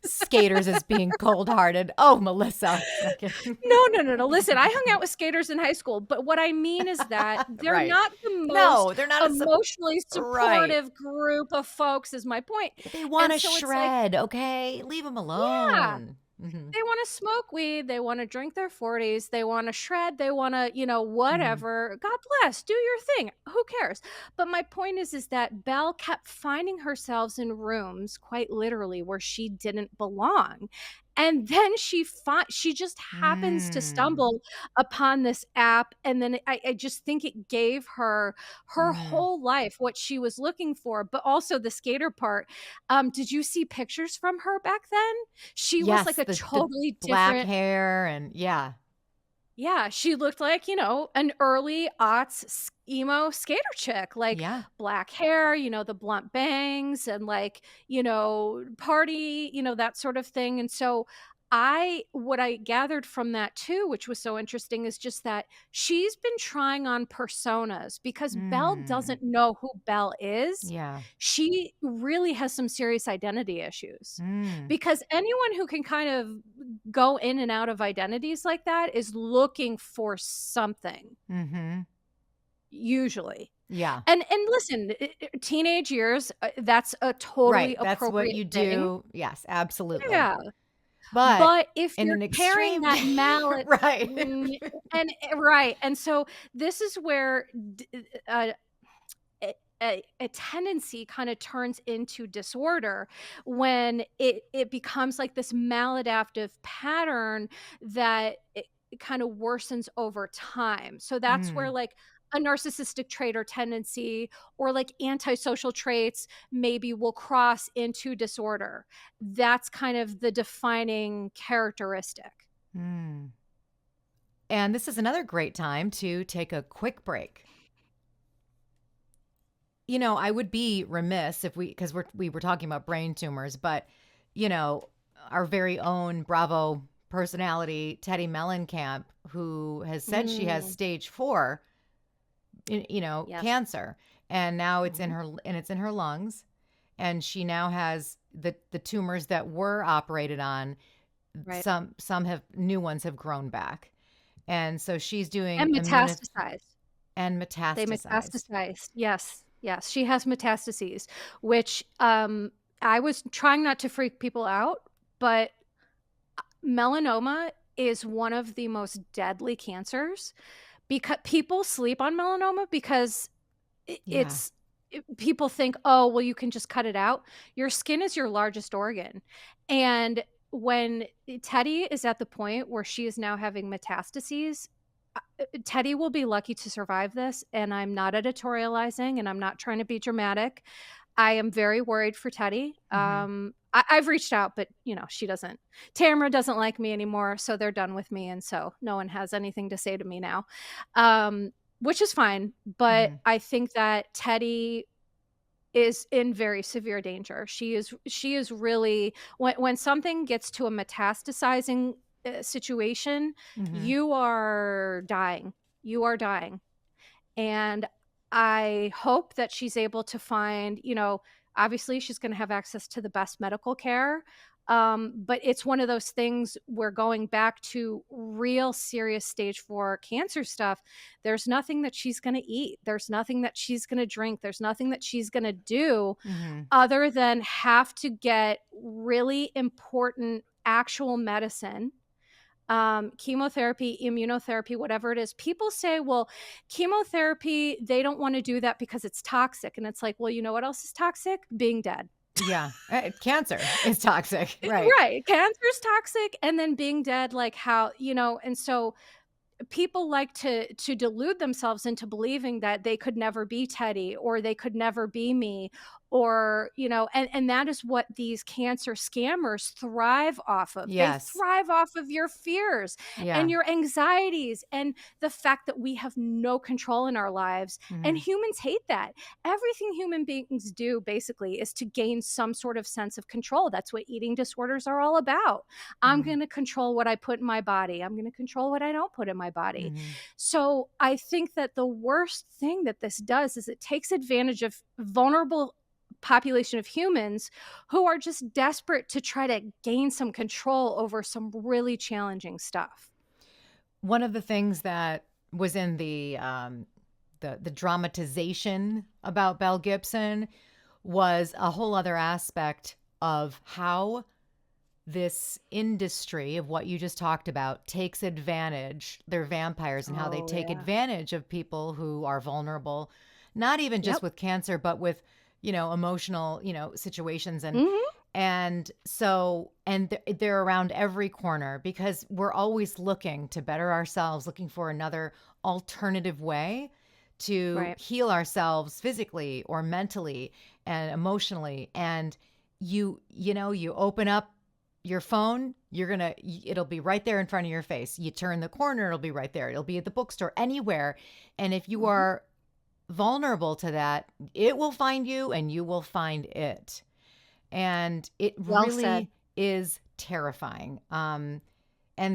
skaters as being cold-hearted? Oh, Melissa. No kidding. No, no, no, no. Listen, I hung out with skaters in high school, but what I mean is that they're Right. not the most No, they're not a emotionally right. supportive group of folks, is my point. They And wanna so it's like, shred, okay? Leave them yeah, alone. Mhm. they wanna smoke weed, they wanna drink their 40s, they wanna shred, they wanna, Mhm. whatever. God bless, do your thing. Who cares? But my point is that Belle kept finding herself in rooms, quite literally, where she didn't belong. And then she just happens to Mm. stumble upon this app, and then I just think it gave her her Mm. whole life what she was looking for, but also the skater part. Did you see pictures from her back then? She was like Yes, a the totally black different. hair and yeah. Yeah, she looked like, an early aughts emo skater chick, like Yeah. black hair, the blunt bangs and like, party, that sort of thing. And so what I gathered from that too, which was so interesting, is just that she's been trying on personas, because Belle Mm. doesn't know who Belle is. Yeah. She really has some serious identity issues, Mm. because anyone who can kind of go in and out of identities like that is looking for something, Mhm. usually. Yeah. And listen, teenage years, that's a totally Right, that's what appropriate you thing. do. Yes, absolutely. Yeah. But But if in you're an carrying extreme that mallet, right. and right, and so this is where a tendency kind of turns into disorder, when it becomes like this maladaptive pattern that it kind of worsens over time. So that's where Mm. like a narcissistic trait or tendency, or like antisocial traits, maybe will cross into disorder. That's kind of the defining characteristic. Mm. And this is another great time to take a quick break. I would be remiss if because we were talking about brain tumors, but you know, our very own Bravo personality, Teddy Mellencamp, who has said she has Mm, stage 4, yes. cancer, and now Mhm. it's in her lungs, and she now has the tumors that were operated on. Right. Some have new ones have grown back, and so she's doing And immune metastasized. and They metastasized. metastasized. Yes, yes. She has metastases, which I was trying not to freak people out, but melanoma is one of the most deadly cancers because people sleep on melanoma because Yeah. it's people think, oh, well, you can just cut it out. Your skin is your largest organ. And when Teddy is at the point where she is now having metastases, Teddy will be lucky to survive this. And I'm not editorializing and I'm not trying to be dramatic. I am very worried for Teddy. Hmm. I've reached out, but she doesn't. Tamara doesn't like me anymore, so they're done with me, and so no one has anything to say to me now, which is fine. But Hmm. I think that Teddy is in very severe danger. She is really when something gets to a metastasizing situation, Hmm. you are dying. You are dying. And I hope that she's able to find, obviously she's going to have access to the best medical care. But it's one of those things where going back to real serious stage 4 cancer stuff, there's nothing that she's going to eat. There's nothing that she's going to drink. There's nothing that she's going to do Hmm. other than have to get really important actual medicine, chemotherapy, immunotherapy, whatever it is. People say, well, chemotherapy, they don't want to do that because it's toxic. And it's like, well, you know what else is toxic? Being dead. Yeah. Cancer is toxic, right? Right. Cancer's toxic. And then being dead, like how, and so people like to delude themselves into believing that they could never be Teddy or they could never be me, or and that is what these cancer scammers thrive off of. They Yes. thrive off of your fears and Yeah. your anxieties and the fact that we have no control in our lives, and Hmm. humans hate that. Everything human beings do basically is to gain some sort of sense of control. That's what eating disorders are all about. I'm Hmm. going to control what I put in my body. I'm going to control what I don't put in my body. Hmm. So I think that the worst thing that this does is it takes advantage of vulnerable population of humans who are just desperate to try to gain some control over some really challenging stuff. One of the things that was in the dramatization about Belle Gibson was a whole other aspect of how this industry of what you just talked about takes advantage. They're vampires, and how they Oh, take yeah. advantage of people who are vulnerable, not even just Yep. with cancer, but with, emotional, situations. and Mhm. and so and they're around every corner because we're always looking to better ourselves, looking for another alternative way to Right. heal ourselves physically or mentally and emotionally. And you open up your phone, it'll be right there in front of your face. You turn the corner, it'll be right there. It'll be at the bookstore, anywhere. And if you Mhm. are vulnerable to that, it will find you and you will find it. And it Well said. really is terrifying. And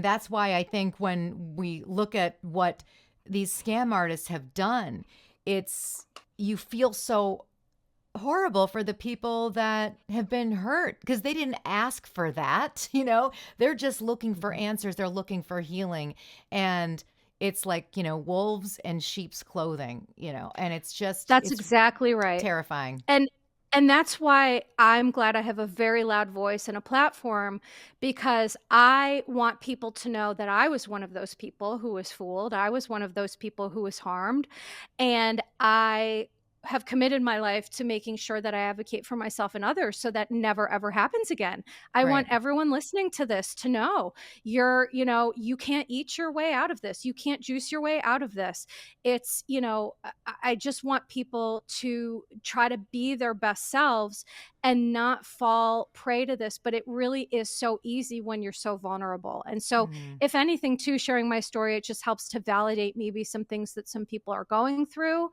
that's why I think when we look at what these scam artists have done, it's you feel so horrible for the people that have been hurt because they didn't ask for that. They're just looking for Mhm. answers, they're looking for healing. And it's like, wolves and sheep's clothing, and That's it's exactly right. terrifying. And and that's why I'm glad I have a very loud voice and a platform, because I want people to know that I was one of those people who was fooled. I was one of those people who was harmed, and I have committed my life to making sure that I advocate for myself and others so that never ever happens again. I want Right. everyone listening to this to know you can't eat your way out of this. You can't juice your way out of this. I just want people to try to be their best selves and not fall prey to this. But it really is so easy when you're so vulnerable. And so, Mm. if anything, too, sharing my story, it just helps to validate maybe some things that some people are going through.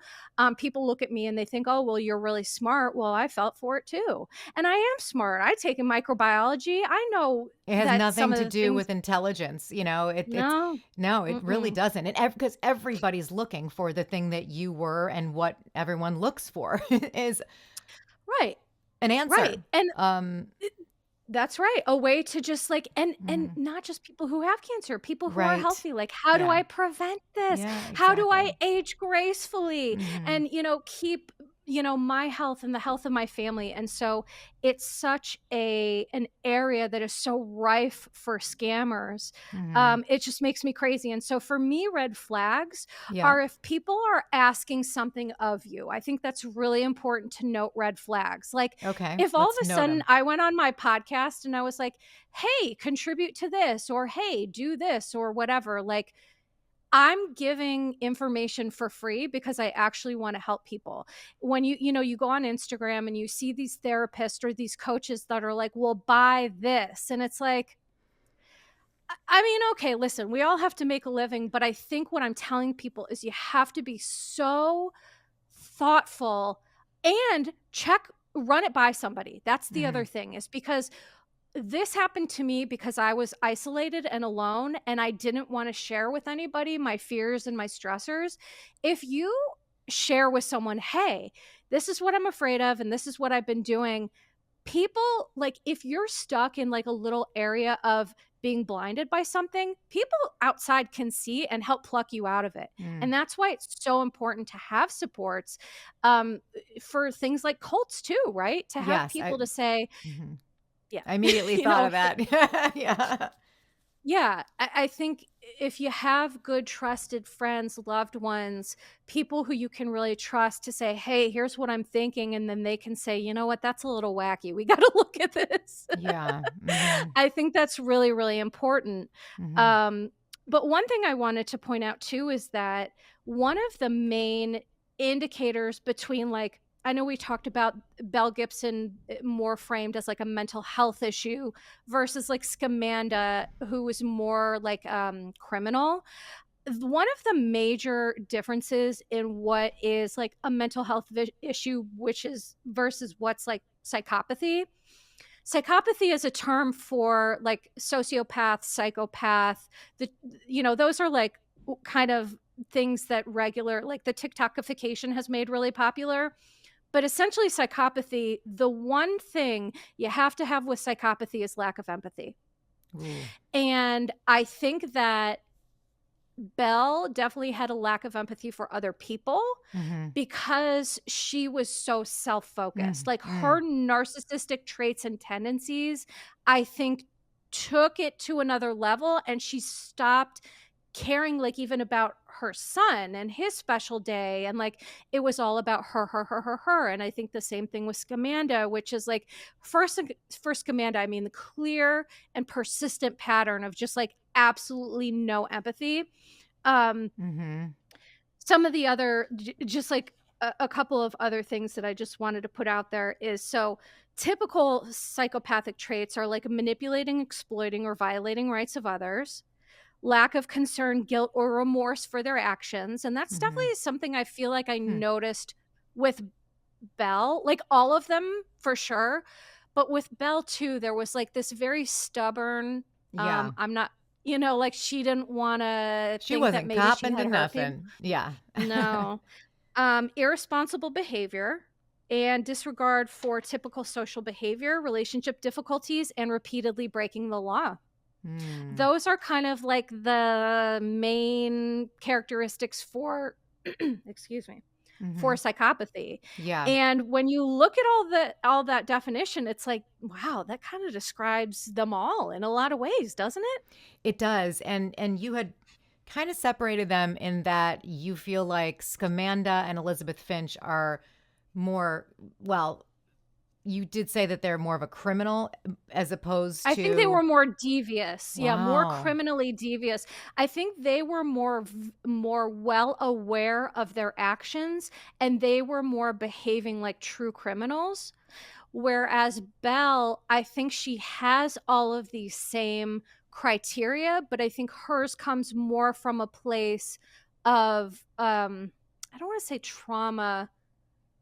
People look at me and they think, oh, well, you're really smart. Well, I felt for it too. And I am smart. I take in microbiology. I know It has that some nothing of to the do things, with intelligence, you know, it's no, no, it really mm-mm. doesn't. And because everybody's looking for the thing that you were and what everyone looks for is Right, an right. answer. And Um, that's right. A way to just like, and mhm, not just people who have cancer, people who are right. healthy. Like, how do Yeah. I prevent this? Yeah, How do I exactly. age gracefully Mhm. and, keep, my health and the health of my family? And so it's such an area that is so rife for scammers. Mhm. It just makes me crazy. And so for me, red flags Yeah. are if people are asking something of you. I think that's really important to note red flags. Like, Okay. if all of Let's a note sudden them. I went on my podcast and I was like, hey, contribute to this, or hey, do this, or whatever, like, I'm giving information for free because I actually want to help people. When you go on Instagram and you see these therapists or these coaches that are like, well, buy this. And it's like, I mean, okay, listen, we all have to make a living, but I think what I'm telling people is you have to be so thoughtful and run it by somebody. That's the other Mhm. thing, is because this happened to me because I was isolated and alone and I didn't want to share with anybody my fears and my stressors. If you share with someone, hey, this is what I'm afraid of and this is what I've been doing, people, like, if you're stuck in like a little area of being blinded by something, people outside can see and help pluck you out of it. Mm. And that's why it's so important to have supports, for things like cults too, right? To have Yes, people to say, mhm. yeah, I immediately you thought know, of that. Yeah. yeah, I think if you have good, trusted friends, loved ones, people who you can really trust to say, hey, here's what I'm thinking. And then they can say, you know what, that's a little wacky. We got to look at this. Yeah. Mhm. I think that's really, really important. Mhm. Um, but one thing I wanted to point out too is that one of the main indicators between, like, I know we talked about Belle Gibson, more framed as like a mental health issue versus like Scamanda, who was more like criminal. One of the major differences in what is like a mental health issue, which is versus what's like psychopathy. Psychopathy is a term for like sociopath, psychopath. The those are like kind of things that regular, like, the TikTokification has made really popular. But essentially, psychopathy, the one thing you have to have with psychopathy is lack of empathy. Ooh. And I think that Belle definitely had a lack of empathy for other people Mhm. because she was so self-focused. Mm, Like, her mm. narcissistic traits and tendencies, I think, took it to another level, and she stopped caring, like, even about her son and his special day, and, like, it was all about her, her, her, her, her. And I think the same thing with Scamanda, which is, like, for Scamanda, I mean, the clear and persistent pattern of just, like, absolutely no empathy. Um, Mhm. some of the other just like a couple of other things that I just wanted to put out there is, so typical psychopathic traits are like manipulating, exploiting, or violating rights of others, lack of concern, guilt, or remorse for their actions. And that's Mhm. definitely something I feel like I Hmm. noticed with Belle, like all of them for sure. But with Belle too, there was like this very stubborn, Yeah. I'm not, like, she didn't want to She think that wasn't maybe she copping to had hurt people. nothing. Yeah. No. Irresponsible behavior and disregard for typical social behavior, relationship difficulties, and repeatedly breaking the law. Mm. Those are kind of like the main characteristics for, excuse me, for Mhm. psychopathy. Yeah. And when you look at all that definition, it's like, wow, that kind of describes them all in a lot of ways, doesn't it? It does, and you had kind of separated them in that you feel like Scamanda and Elizabeth Finch are more, well, you did say that they're more of a criminal as opposed I think they to were more devious. Yeah, more wow. criminally devious. I think they were more well aware of their actions, and they were more behaving like true criminals. Whereas Belle, I think she has all of these same criteria, but I think hers comes more from a place of I don't want to say trauma,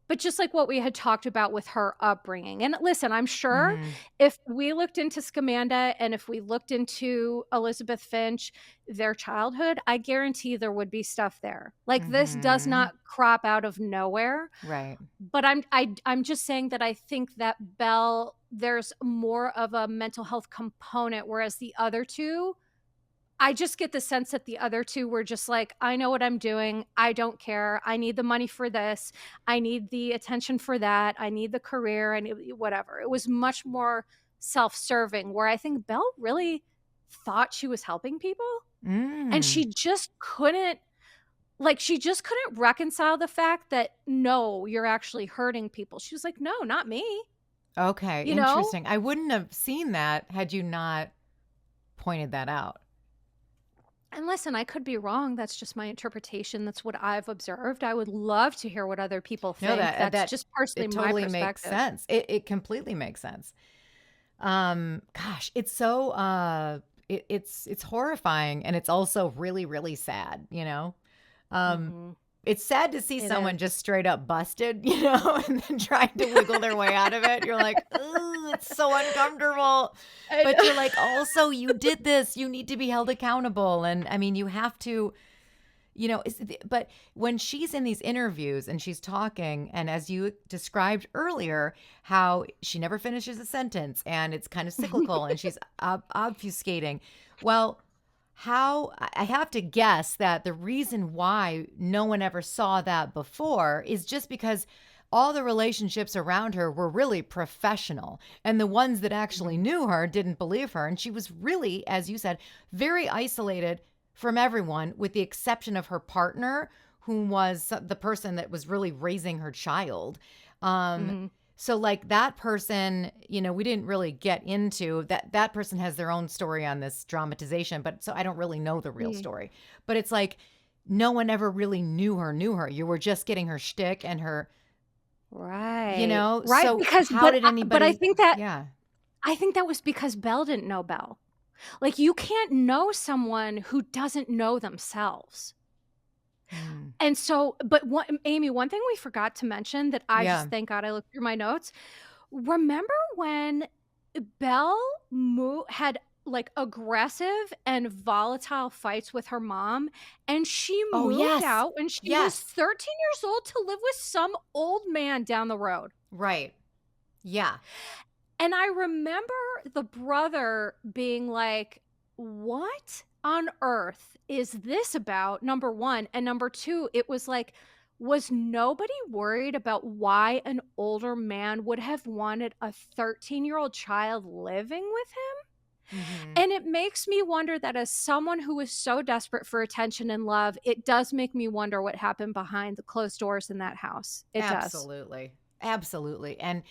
but just like what we had talked about with her upbringing. And listen, I'm sure Mhm. if we looked into Scamanda and if we looked into Elizabeth Finch, their childhood, I guarantee there would be stuff there. Like this does Mhm. not crop out of nowhere. Right. But I'm just saying that I think that Belle, there's more of a mental health component, whereas the other two, I just get the sense that the other two were just like, I know what I'm doing. I don't care. I need the money for this. I need the attention for that. I need the career. I need whatever. It was much more self-serving, where I think Belle really thought she was helping people. And Mm. she just couldn't reconcile the fact that, no, you're actually hurting people. She was like, no, not me. Okay, You know? interesting. I wouldn't have seen that had you not pointed that out. And listen, I could be wrong. That's just my interpretation. That's what I've observed. I would love to hear what other people No, think. that That's that just personally it my totally makes perspective. sense. It completely makes sense. Gosh, it's so it's horrifying and it's also really really sad, you know? Um Mhm. it's sad to see It someone is. just straight up busted, you know, and then trying to wiggle their way out of it. You're like, "Ooh, it's so uncomfortable." I But you're know. like, "Also, you did this. You need to be held accountable." And I mean, you have to, but when she's in these interviews and she's talking, and as you described earlier, how she never finishes a sentence and it's kind of cyclical and she's obfuscating. Well, how I have to guess that the reason why no one ever saw that before is just because all the relationships around her were really professional. And the ones that actually Mhm. knew her didn't believe her. And she was really, as you said, very isolated from everyone, with the exception of her partner, who was the person that was really raising her child. Um, Mhm. so like that person, we didn't really get into that. That person has their own story on this dramatization, but so I don't really know the real Mm. story. But it's like no one ever really knew her. You were just getting her shtick and her, Right. Right, so because how did but anybody, yeah. I think that was because Belle didn't know Belle. Like, you can't know someone who doesn't know themselves. Hmm. And so, but one Amy, one thing we forgot to mention that I just, Yeah. thank God I looked through my notes. Remember when Belle had like aggressive and volatile fights with her mom, and she Oh, moved yes. out when she was Yes. 13 years old to live with some old man down the road. Right. Yeah. And I remember the brother being like, "What on earth is this about?" Number one. And number two, it was like, was nobody worried about why an older man would have wanted a 13-year-old child living with him? Hmm. And it makes me wonder that, as someone who is so desperate for attention and love, it does make me wonder what happened behind the closed doors in that house. It does. Absolutely. Absolutely. And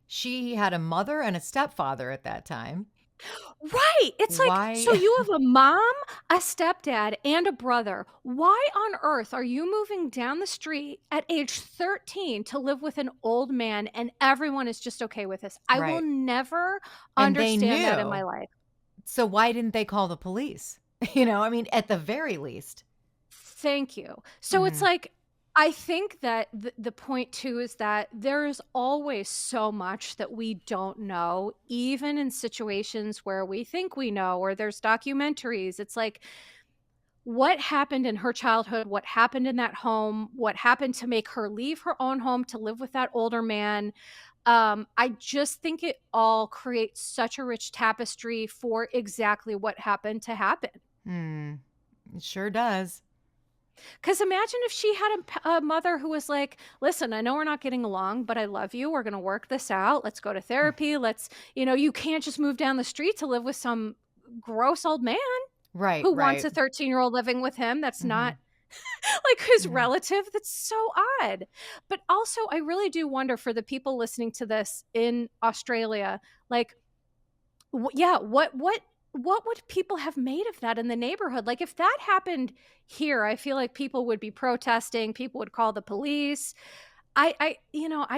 she had a mother and a stepfather at that time. Right. It's like, so Why? you have a mom, a stepdad, and a brother. Why on earth are you moving down the street at age 13 to live with an old man and everyone is just okay with this? I will Right. never And they understand that in my knew. life. So why didn't they call the police? I mean, at the very least. Thank you. So it's Hmm. like, I think that the point too is that there is always so much that we don't know, even in situations where we think we know, or there's documentaries. It's like, what happened in her childhood, what happened in that home, what happened to make her leave her own home to live with that older man. I just think it all creates such a rich tapestry for exactly what happened to happen. Hmm. It sure does. Because imagine if she had a mother who was like, listen, I know we're not getting along, but I love you. We're going to work this out. Let's go to therapy. You can't just move down the street to live with some gross old man Right. who wants Right. a 13-year-old living with him. That's not Hmm. like his Yeah. relative. That's so odd. But also, I really do wonder, for the people listening to this in Australia, like, yeah, what would people have made of that in the neighborhood? Like, if that happened here, I feel like people would be protesting, people would call the police. I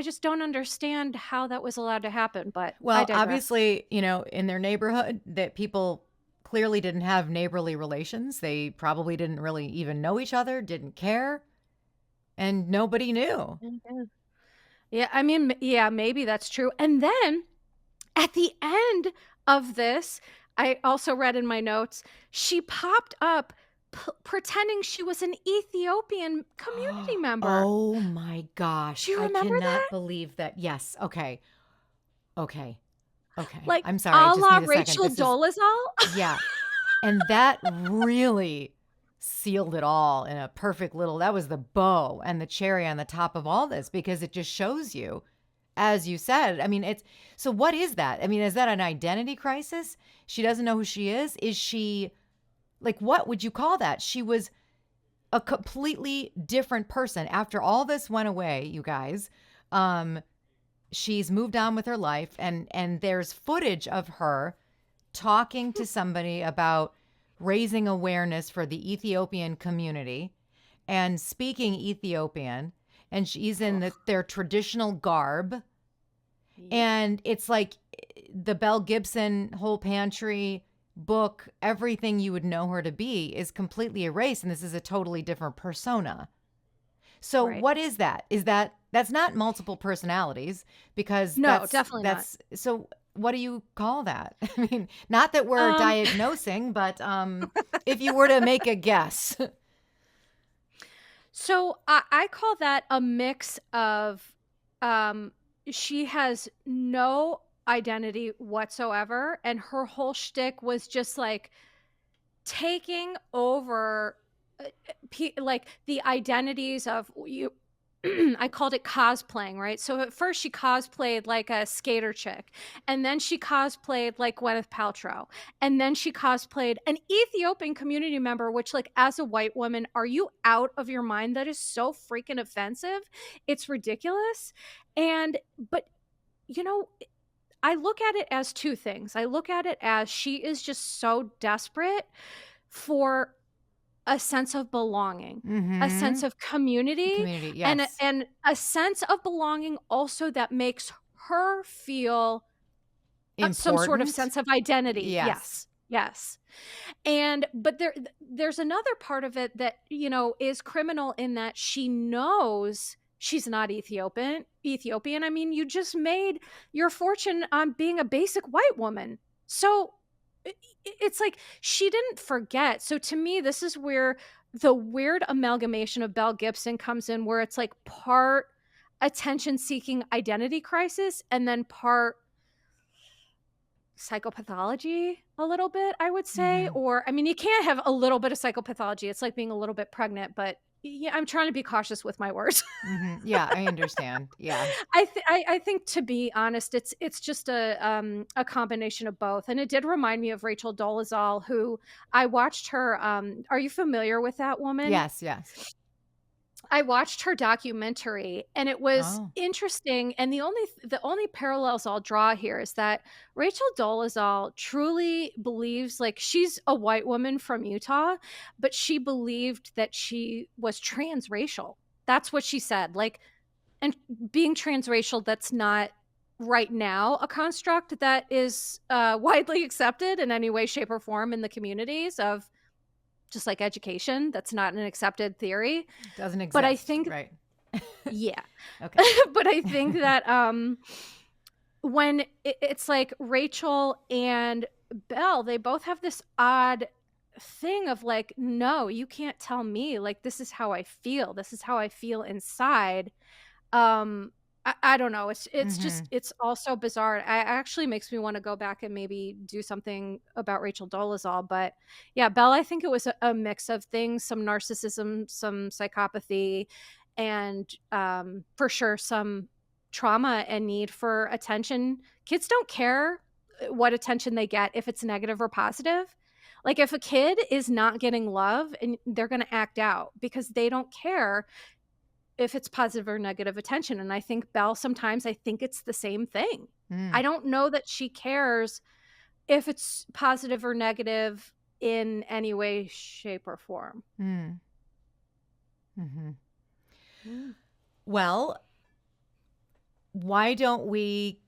just don't understand how that was allowed to happen, but I Well, digress. obviously, in their neighborhood, that people clearly didn't have neighborly relations. They probably didn't really even know each other, didn't care, and nobody knew. Yeah. Yeah, I mean, yeah, maybe that's true. And then at the end of this, I also read in my notes, she popped up pretending she was an Ethiopian community member. Oh my gosh. Do you I remember cannot that? believe that. Yes. Okay. Okay. Okay. Like I'm sorry. I a just la need a second. Rachel This is, Dolezal? yeah. And that really sealed it all in a perfect little, that was the bow and the cherry on the top of all this, because it just shows you, as you said, I mean, so what is that? I mean, is that an identity crisis? She doesn't know who she is? Is she, like, what would you call that? She was a completely different person after all this went away, you guys. Um, she's moved on with her life, and there's footage of her talking to somebody about raising awareness for the Ethiopian community and speaking Ethiopian, and she's in Ugh. their traditional garb, Yep. and it's like the Belle Gibson whole pantry book, everything you would know her to be is completely erased, and this is a totally different persona. So Right. what is that? That's not multiple personalities, because No, that's definitely not. that's so what do you call that? I mean, not that we're Um, diagnosing, but if you were to make a guess. so I call that a mix of um she has no identity whatsoever, and her whole shtick was just like taking over like the identities of you. I called it cosplaying, right? So at first she cosplayed like a skater chick, and then she cosplayed like Gwyneth Paltrow, and then she cosplayed an Ethiopian community member, which, like, as a white woman, are you out of your mind? That is so freaking offensive. It's ridiculous. And, but, you know, I look at it as two things. I look at it as she is just so desperate for a sense of belonging, a sense Mm-hmm. of community, Community, and yes. a sense of belonging also that makes her feel some sort of Important. sense of identity. Yes. Yes. Yes. And but there's another part of it that, is criminal, in that she knows she's not Ethiopian. I mean, you just made your fortune on being a basic white woman. So it's like she didn't forget. So to me, this is where the weird amalgamation of Belle Gibson comes in, where it's like part attention seeking identity crisis and then part psychopathology, a little bit, I would say. Mm-hmm. Or, I mean, you can't have a little bit of psychopathology. It's like being a little bit pregnant, but yeah, I'm trying to be cautious with my words. Mm-hmm. Yeah, I understand. Yeah. I think, to be honest, it's just a combination of both. And it did remind me of Rachel Dolezal, who I watched her. Are you familiar with that woman? Yes, yes. I watched her documentary, and it was Oh. interesting. And the only parallels I'll draw here is that Rachel Dolezal truly believes, like, she's a white woman from Utah, but she believed that she was transracial. That's what she said. Like, and being transracial, that's not right now a construct that is widely accepted in any way, shape, or form in the communities of, just like education, that's not an accepted theory. Doesn't But I exist, think, right? yeah. Okay. But I think that when it's like Rachel and Belle, they both have this odd thing of like, no, you can't tell me, like, this is how I feel. This is how I feel inside. I don't know. It's Mm-hmm. just, it's also bizarre. I actually makes me want to go back and maybe do something about Rachel Dolezal. But yeah, Belle, I think it was a mix of things, some narcissism, some psychopathy, and for sure some trauma and need for attention. Kids don't care what attention they get, if it's negative or positive. Like, if a kid is not getting love, and they're going to act out because they don't care if it's positive or negative attention. And I think Belle, sometimes I think it's the same thing. Mm. I don't know that she cares if it's positive or negative in any way, shape, or form. Mm. Mm-hmm. Mm. Well, why don't we,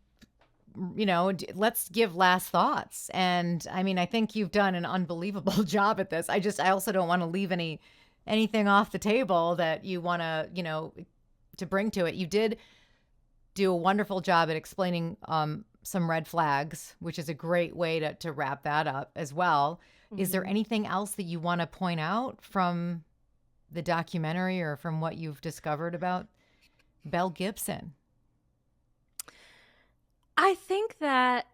let's give last thoughts. And I mean, I think you've done an unbelievable job at this. I also don't want to leave anything off the table that you want to, to bring to it. You did do a wonderful job at explaining some red flags, which is a great way to wrap that up as well. Is there anything else that you want to point out from the documentary or from what you've discovered about Belle Gibson? I think that,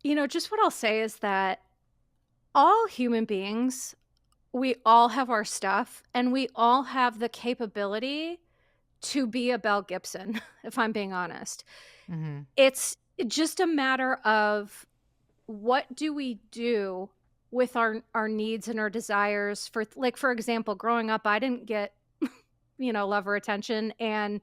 just what I'll say is that all human beings, we all have our stuff and we all have the capability to be a Belle Gibson, if I'm being honest. Mm-hmm. It's just a matter of what do we do with our needs and our desires. For example, growing up, I didn't get, love or attention, and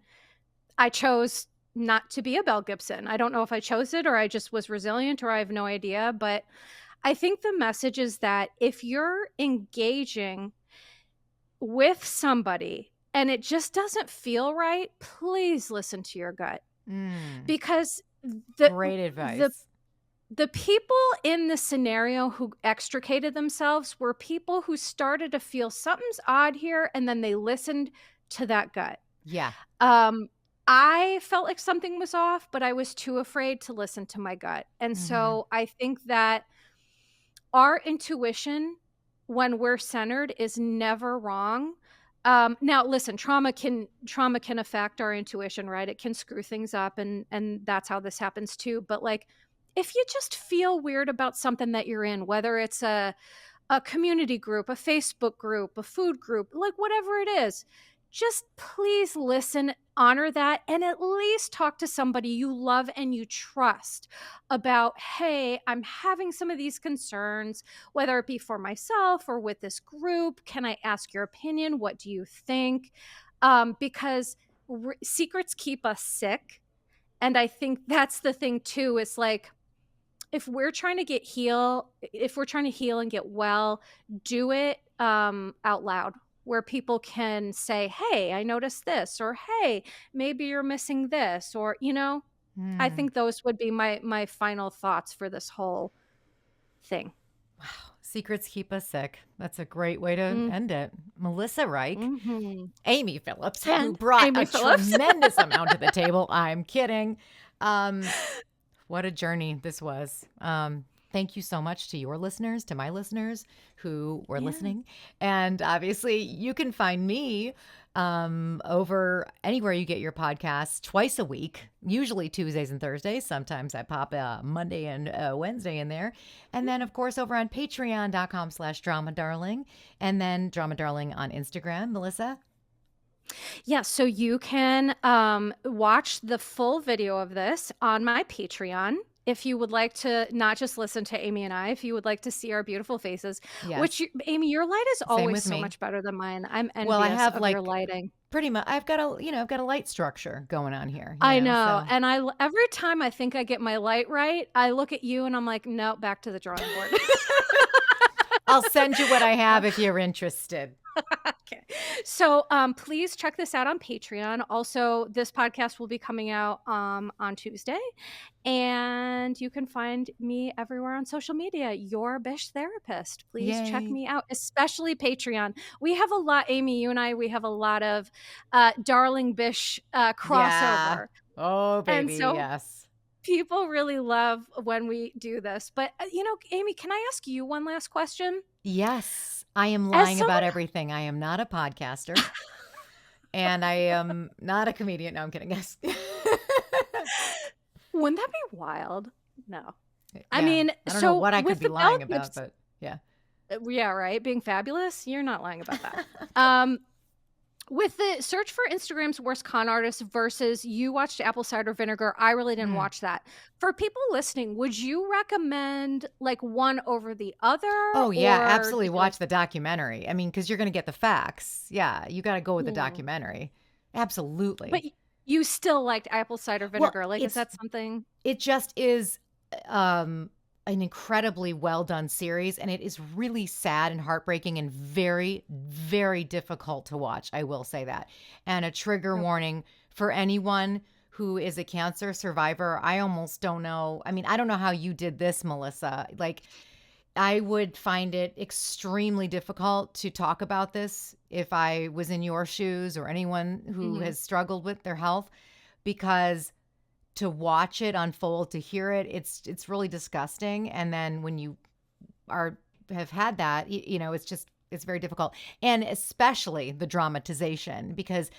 I chose not to be a Belle Gibson. I don't know if I chose it or I just was resilient or I have no idea. But I think the message is that if you're engaging with somebody and it just doesn't feel right, please listen to your gut. Because great advice. The people in the scenario who extricated themselves were people who started to feel something's odd here, and then they listened to that gut. Yeah. I felt like something was off, but I was too afraid to listen to my gut. And so I think that our intuition, when we're centered, is never wrong. Now, listen, trauma can affect our intuition, right? It can screw things up, and that's how this happens too. But like, if you just feel weird about something that you're in, whether it's a community group, a Facebook group, a food group, like whatever it is, just please listen, honor that, and at least talk to somebody you love and you trust about, hey, I'm having some of these concerns, whether it be for myself or with this group. Can I ask your opinion? What do you think? Because secrets keep us sick. And I think that's the thing too, is like, if we're trying to heal and get well, do it out loud, where people can say, hey, I noticed this, or hey, maybe you're missing this, or, I think those would be my final thoughts for this whole thing. Wow. Secrets keep us sick. That's a great way to end it. Melissa Reich, Amy Phillips, who brought tremendous amount to the table. I'm kidding. What a journey this was. Thank you so much to your listeners, to my listeners who were listening. And obviously, you can find me over anywhere you get your podcasts twice a week, usually Tuesdays and Thursdays. Sometimes I pop Monday and Wednesday in there. And then, of course, over on patreon.com/dramadarling, and then Drama Darling on Instagram. Melissa? Yeah, so you can watch the full video of this on my Patreon. If you would like to not just listen to Amy and I, if you would like to see our beautiful faces, which Amy, your light is always so much better than mine. I'm envious of your lighting. Pretty much, I've got a light structure going on here. I know. So. And every time I think I get my light right, I look at you and I'm like, no, back to the drawing board. I'll send you what I have if you're interested. Okay. So please check this out on Patreon. Also, this podcast will be coming out on Tuesday. And you can find me everywhere on social media. Your Bish Therapist. Please check me out, especially Patreon. We have a lot, Amy, you and I, we have a lot of Darling Bish crossover. Yeah. Oh, baby, and so yes. People really love when we do this. But, Amy, can I ask you one last question? Yes. I am lying about everything. I am not a podcaster. And I am not a comedian. No, I'm kidding. Yes. Wouldn't that be wild? No. Yeah. I mean, I don't know what I could be lying about, but yeah. Yeah, right. Being fabulous. You're not lying about that. With the search for Instagram's worst con artist versus you watched Apple Cider Vinegar, I really didn't watch that. For people listening, would you recommend like one over the other? Oh, yeah, absolutely. Watch the documentary. I mean, because you're going to get the facts. Yeah, you got to go with the documentary. Absolutely. But you still liked Apple Cider Vinegar. Like, is that something? It just is an incredibly well done series, and it is really sad and heartbreaking and very, very difficult to watch. I will say that. And a trigger warning for anyone who is a cancer survivor, I almost don't know. I mean, I don't know how you did this, Melissa. Like, I would find it extremely difficult to talk about this if I was in your shoes or anyone who Mhm. has struggled with their health, because to watch it unfold, to hear it, it's really disgusting. And then when you are have had that, it's very difficult. And especially the dramatization, because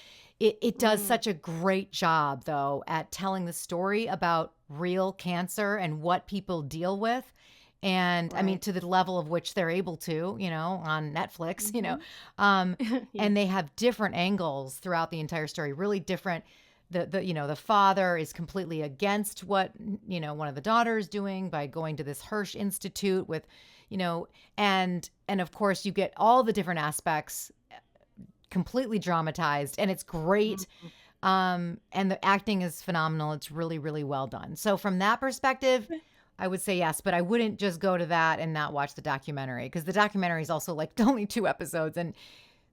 it does Mm. such a great job though at telling the story about real cancer and what people deal with. And I mean, Right. to the level of which they're able to, on Netflix, Mhm. um, Yeah. and they have different angles throughout the entire story, really different. The father is completely against what, one of the daughters doing by going to this Hirsch Institute with, you know, and of course you get all the different aspects completely dramatized, and it's great. Mhm. And the acting is phenomenal. It's really, really well done. So from that perspective, I would say yes, but I wouldn't just go to that and not watch the documentary, because the documentary is also like only 2 episodes and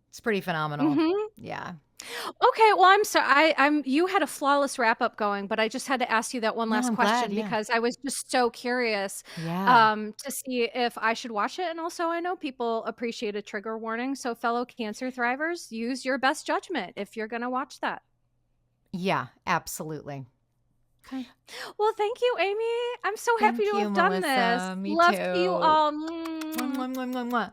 it's pretty phenomenal. Mhm. Yeah. Okay, well, I'm sorry. I'm you had a flawless wrap up going, but I just had to ask you that one No, last I'm glad. question Yeah. because I was just so curious Yeah. to see if I should watch it. And also, I know people appreciate a trigger warning. So, fellow cancer thrivers, use your best judgment if you're going to watch that. Yeah, absolutely. Okay. Well, thank you, Amy. I'm so happy Thank to you, have done this. Melissa. Me Love to you too. all. Mwah, Mwah. mwah, mwah, mwah, mwah.